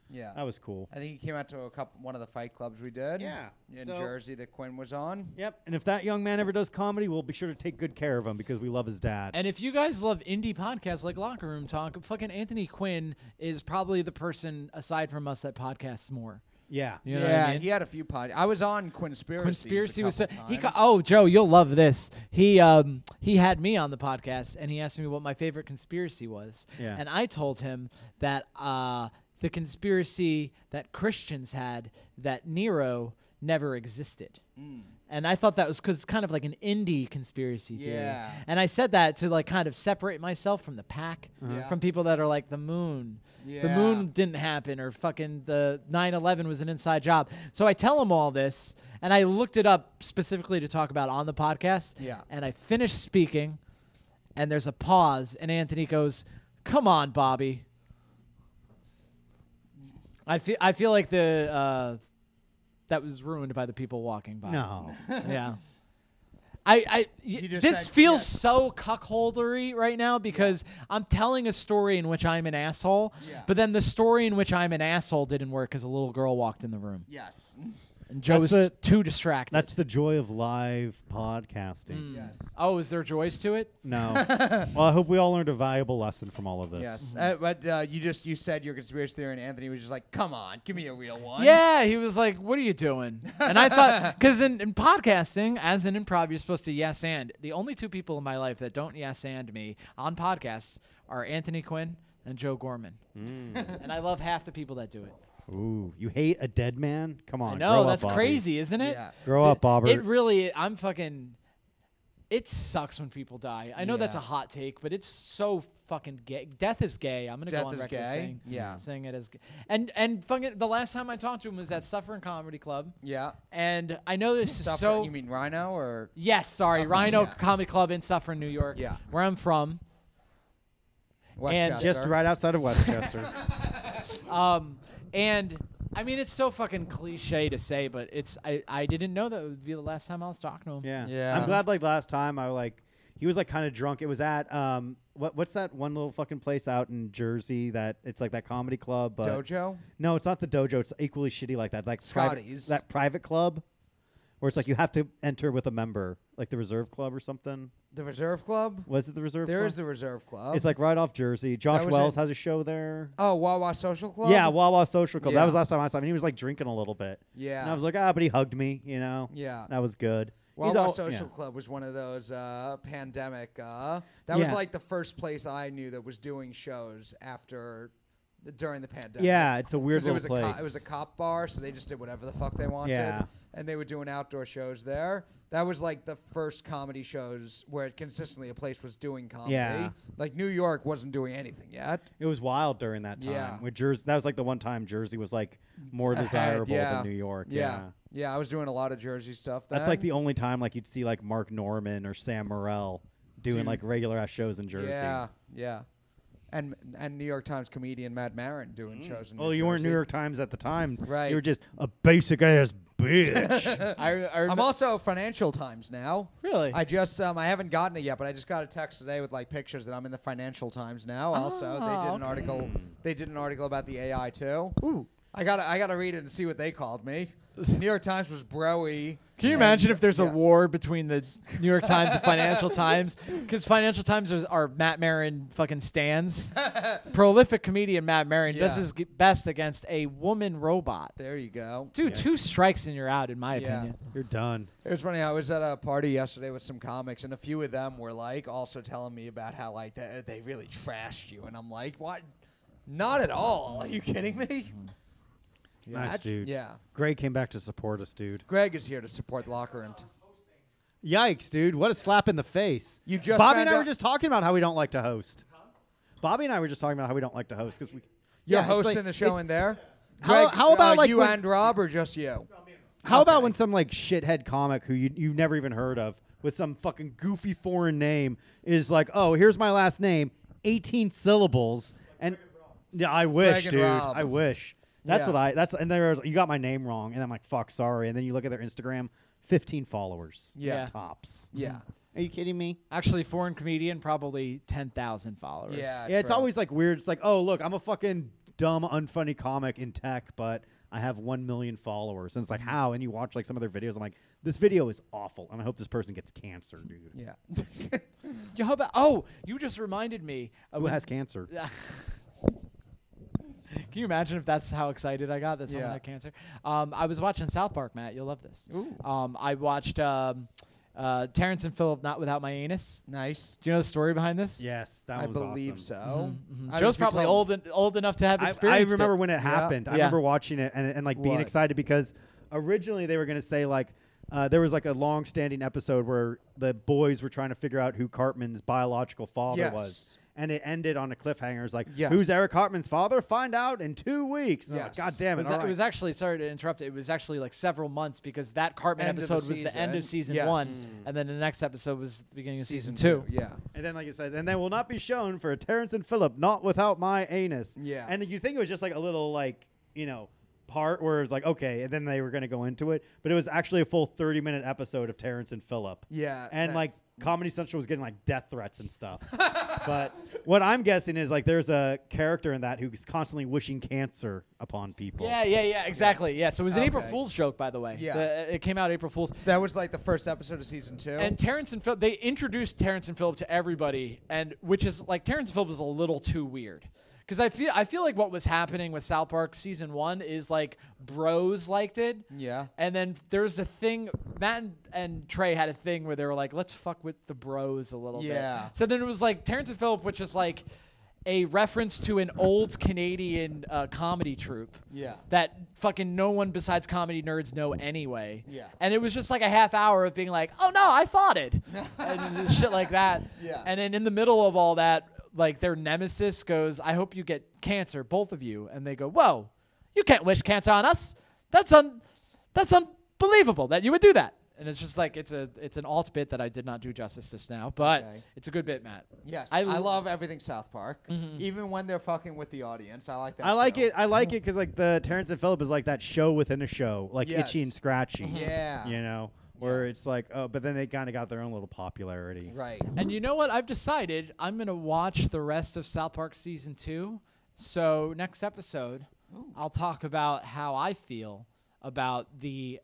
Yeah. That was cool. I think he came out to one of the fight clubs we did. Yeah. In So- Jersey that Quinn was on. Yep. And if that young man ever does comedy, we'll be sure to take good care of him because we love his dad. And if you guys love indie podcasts like Locker Room Talk, fucking Anthony Quinn is probably the person aside from us that podcasts more. Yeah. You know what I mean? He had a few podcasts. I was on Quinspiracy. Conspiracy was he. Joe, you'll love this. He had me on the podcast and he asked me what my favorite conspiracy was. Yeah. And I told him that the conspiracy that Christians had that Nero never existed. And I thought that was because it's kind of like an indie conspiracy theory. Yeah. And I said that to like kind of separate myself from the pack, Yeah. from people that are like the moon. The Yeah. moon didn't happen, or fucking the 9/11 was an inside job. So I tell him all this, and I looked it up specifically to talk about on the podcast. Yeah. And I finished speaking, and there's a pause, and Anthony goes, "Come on, Bobby." I feel like that was ruined by the people walking by. No. Yeah. just This said feels yes. so cuckoldery right now because I'm telling a story in which I'm an asshole, Yeah. but then the story in which I'm an asshole didn't work because a little girl walked in the room. Yes. And Joe was That's too distracted. That's the joy of live podcasting. Yes. Oh, is there joys to it? No. Well, I hope we all learned a valuable lesson from all of this. Yes. But you said your conspiracy theory, and Anthony was just like, "Come on, give me a real one." Yeah, he was like, "What are you doing?" And I thought, because in podcasting, as an improv, you're supposed to yes and. The only 2 people in my life that don't yes and me on podcasts are Anthony Quinn and Joe Gorman. And I love half the people that do it. Ooh, you hate a dead man? Come on. I grow know, up, that's Bobby. crazy, isn't it? Yeah. Grow up, Bobber. It really, it sucks when people die. I know that's a Yeah. hot take, but it's so fucking gay. Death is gay. I'm gonna Death go on is record gay? Yeah. saying it as gay. And fucking the last time I talked to him was at Suffering Comedy Club, Yeah. and I know this is Stuff so. you mean Rhino or? Yes, sorry, Okay, Rhino yeah. Comedy Club in Suffering, New York. Yeah. Where I'm from. Westchester? Just right outside of Westchester. And I mean, it's so fucking cliche to say, but I didn't know that it would be the last time I was talking to him. Yeah. Yeah. I'm glad like last time he was like kind of drunk. It was at what's that one little fucking place out in Jersey that it's like that comedy club but Dojo? No, it's not the Dojo. It's equally shitty like that. Like Scotty's. that private club where it's like you have to enter with a member, like the Reserve Club or something. The Reserve Club? Was it the Reserve There Club? is the Reserve Club. It's like right off Jersey. Josh was Wells in- has a show there. Oh, Wawa Social Club? Yeah, Wawa Social Club. That Yeah. was last time I saw him. And he was like drinking a little bit. Yeah. And I was like, but he hugged me, Yeah. That was good. He's Wawa all- Social yeah. Club was one of those pandemic. That was Yeah. like the first place I knew that was doing shows during the pandemic. Yeah, it's a weird 'Cause it little was place. it was a cop bar, so they just did whatever the fuck they wanted. Yeah. And they were doing outdoor shows there. That was like the first comedy shows where consistently a place was doing comedy. Yeah. Like New York wasn't doing anything yet. It was wild during that time. Yeah. With Jersey, that was like the one time Jersey was like more Ahead, desirable yeah. than New York. Yeah. Yeah, I was doing a lot of Jersey stuff then. That's like the only time like you'd see like Mark Norman or Sam Morril doing Dude. like regular ass shows in Jersey. Yeah, yeah. And New York Times comedian Matt Maran doing shows in Oh, New you weren't Jersey. New York Times at the time. Right. You were just a basic ass bitch. I'm also Financial Times now. Really? I just I haven't gotten it yet, but I just got a text today with like pictures that I'm in the Financial Times now. Also, they did an okay. article. They did an article about the AI too. Ooh. I gotta read it and see what they called me. New York Times was broy. Can you imagine if there's a war between the New York Times and Financial Times? Because Financial Times are Matt Maran fucking stands. Prolific comedian Matt Maran does his best against a woman robot. There you go. Dude, 2 strikes and you're out, in my opinion. You're done. It was funny. I was at a party yesterday with some comics, and a few of them were like also telling me about how like they really trashed you, and I'm like, what? Not at all. Are you kidding me? Nice, dude. Yeah. Greg came back to support us, dude. Greg is here to support Locker and. Yikes, dude. What a slap in the face. You just Bobby and found I were out- just talking about how we don't like to host. Bobby and I were just talking about how we don't like to host because we. You're it's hosting like- the show it's- in there. How- Greg, how about, like, you when- and Rob, or just you? How about when some like shithead comic who you've never even heard of with some fucking goofy foreign name is like, oh, here's my last name, 18 syllables, and yeah, I wish, Greg and dude, Rob. I wish. That's Yeah. what and there was, you got my name wrong, and I'm like, fuck, sorry, and then you look at their Instagram, 15 followers, Yeah. tops. Yeah. Are you kidding me? Actually, foreign comedian, probably 10,000 followers. Yeah. Yeah, it's true. always like weird. It's like, oh, look, I'm a fucking dumb, unfunny comic in tech, but I have 1 million followers. And it's like, how? And you watch like some of their videos. I'm like, this video is awful, and I hope this person gets cancer, dude. Yeah. Yo, how about, oh, you just reminded me. Who has cancer? Can you imagine if that's how excited I got that someone Yeah. had cancer? I was watching South Park, Matt. You'll love this. Ooh. I watched Terrence and Phillip, Not Without My Anus. Nice. Do you know the story behind this? Yes, that I was believe awesome. so. Joe's probably old enough to have I experienced remember it. when it happened. I Yeah. remember watching it and like being What? excited because originally they were going to say like there was like a long-standing episode where the boys were trying to figure out who Cartman's biological father Yes. was. And it ended on a cliffhanger. It's like, Yes. who's Eric Cartman's father? Find out in 2 weeks. And they're like, Yes. God damn it. all It right. was actually, sorry to interrupt, it was actually like several months because that Cartman End of the episode was the end of season. season Yes. 1, and then the next episode was the beginning of season Season 2. Yeah. And then, like you said, and then will not be shown for Terrence and Phillip, Not Without My Anus. Yeah. And you think it was just like a little, like, part where it was like, okay, and then they were going to go into it. But it was actually a full 30-minute episode of Terrence and Phillip. Yeah. And, like, that's- Comedy Central was getting, like, death threats and stuff. But what I'm guessing is, like, there's a character in that who's constantly wishing cancer upon people. Yeah, exactly. Yeah, so it was an April Okay. Fool's joke, by the way. Yeah. It came out April Fool's. that was like the first episode of season 2. And Terrence and Phillip, they introduced Terrence and Phillip to everybody, and which is like Terrence and Phillip is a little too weird. Because I feel like what was happening with South Park season 1 is like bros liked it. Yeah. And then there's a thing, Matt and Trey had a thing where they were like, let's fuck with the bros a little Yeah. bit. So then it was like Terrence and Phillip, which is like a reference to an old Canadian comedy troupe. Yeah. That fucking no one besides comedy nerds know anyway. Yeah. And it was just like a half hour of being like, oh no, I fought it. And shit like that. Yeah. And then in the middle of all that, like their nemesis goes, I hope you get cancer, both of you. And they go, whoa, you can't wish cancer on us. That's unbelievable that you would do that. And it's just like it's an alt bit that I did not do justice just now, but Okay. it's a good bit, Matt. Yes. I I l- love everything South Park. Even when they're fucking with the audience. I like that. I like too. it. I like it because, like, the Terrence and Phillip is like that show within a show, like Yes. Itchy and Scratchy. Yeah. You know? Where it's like, oh, but then they kind of got their own little popularity. Right. And you know what? I've decided I'm going to watch the rest of South Park season 2. So next episode, I'll talk about how I feel about the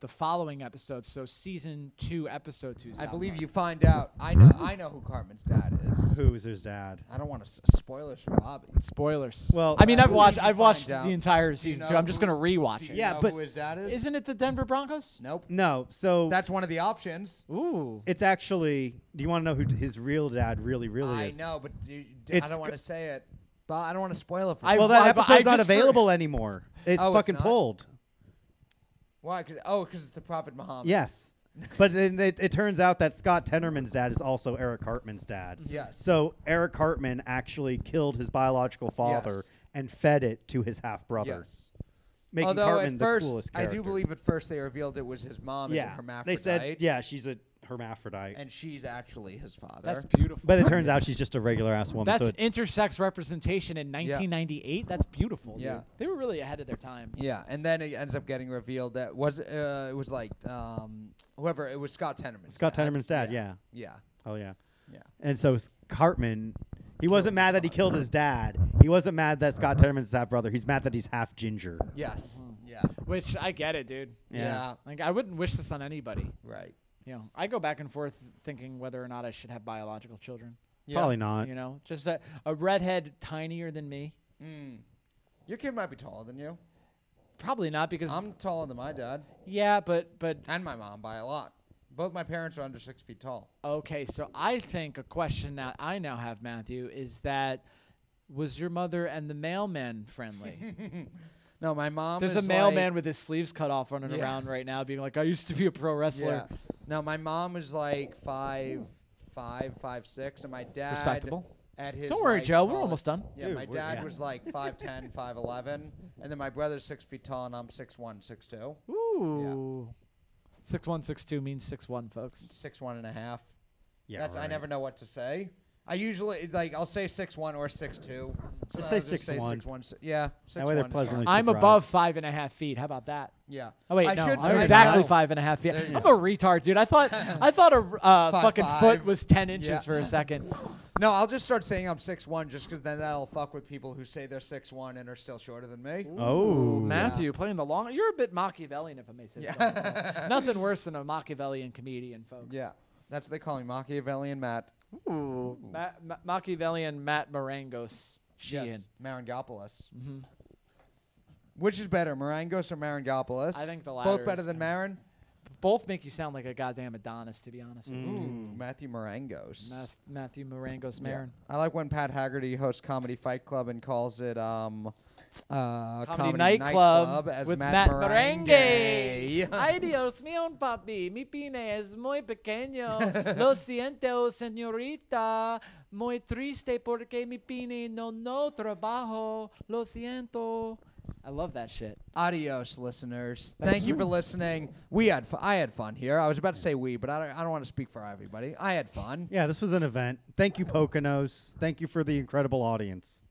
following episode. So season 2, episode 2. I South believe Park. you find out. I know who Cartman's dad is. Who is his dad? I don't want to spoilers for Bobby. Spoilers. Well, I mean, I I've believe you I've watched find out. the entire season 2. know I'm just who- going to rewatch Do you it. Yeah, know but- who his dad is? Isn't it the Denver Broncos? Nope. No. So That's one of the options. Ooh. it's actually. Do you want to know who his real dad really I is? know, but I It's don't want to say it. But I don't want to spoil it for I- you. Well, that but episode's not just available anymore. It's Oh, it's fucking not? pulled. Why? Because it's the Prophet Muhammad. Yes. But then it turns out that Scott Tenorman's dad is also Eric Cartman's dad. Yes. So Eric Cartman actually killed his biological father Yes. and fed it to his half brother, Yes. making Although Cartman at the first, coolest I character. do believe at first they revealed it was his mom as a Yeah, hermaphrodite. they said yeah, she's a hermaphrodite. And she's actually his father. That's beautiful. But it turns out she's just a regular ass woman. That's so it- intersex representation in 1998. That's beautiful. Dude. Yeah. They were really ahead of their time. Yeah, and then it ends up getting revealed that it was like whoever it was Scott Tenorman's Scott dad. Tenorman's dad. Yeah. Yeah. Oh yeah. Yeah. And so Cartman, He wasn't mad that he killed his dad. He wasn't mad that Scott Tenorman's his half brother. He's mad that he's half ginger. Yes. Yeah. Which I get it, dude. Yeah. Like I wouldn't wish this on anybody. Right. You know, I go back and forth thinking whether or not I should have biological children. Yeah. Probably not. You know, just a redhead tinier than me. Your kid might be taller than you. Probably not because I'm taller than my dad yeah, but and my mom by a lot. Both my parents are under 6 feet tall. okay. So I think a question that I now have, Matthew, is that was your mother and the mailman friendly? No, my mom. There's a is mailman like, with his sleeves cut off running Yeah. around right now, being like, "I used to be a pro wrestler." Yeah. No, my mom was like 5'5", 5'6", and my dad. Respectable. At his. Don't worry, like, Joe. We're tallest- almost done. Yeah, Dude, my dad yeah. was like 5'10", 5'11", and then my brother's 6 feet tall, and I'm 6'1", 6'2", Ooh. 6'1", 6'2" means 6'1", folks. 6'1" and a half. Yeah, That's I right. never know what to say. I usually I'll say 6'1" or 6'2". Just So say I'll 6'1". 6'1". Yeah, 6'1". That way they're is pleasantly fine. I'm surprised. above 5.5 feet. How about that? Yeah. Oh wait, I no, should I'm say exactly no. 5.5 feet. There you I'm go. a retard, dude. I thought a fucking 5'5". foot was 10 inches Yeah. for a second. No, I'll just start saying I'm 6'1", just because then that'll fuck with people who say they're 6'1" and are still shorter than me. Oh. Matthew playing the long. You're a bit Machiavellian, if I may say so. myself. Nothing worse than a Machiavellian comedian, folks. Yeah, that's what they call me, Machiavellian Matt. Ooh. Machiavellian Matt Marangos. Sheehan. Yes, Marangopoulos. Which is better, Marangos or Marangopoulos? I think the latter Both better is than kinda- Maran? Both make you sound like a goddamn Adonis, to be honest with you. Ooh, Matthew Marangos. Matthew Marangos Yeah. Marin. I like when Pat Haggerty hosts Comedy Fight Club and calls it Comedy Nightclub as with Matt Matt Merengue. Merengue. Ay Dios mío, papi, mi pine es muy pequeño. Lo siento, señorita. Muy triste porque mi pine no trabajo. Lo siento. I love that shit. Adios, listeners. That's Thank you for true. listening. I had fun here. I was about to say we, but I don't want to speak for everybody. I had fun. Yeah, this was an event. Thank you, Poconos. Thank you for the incredible audience.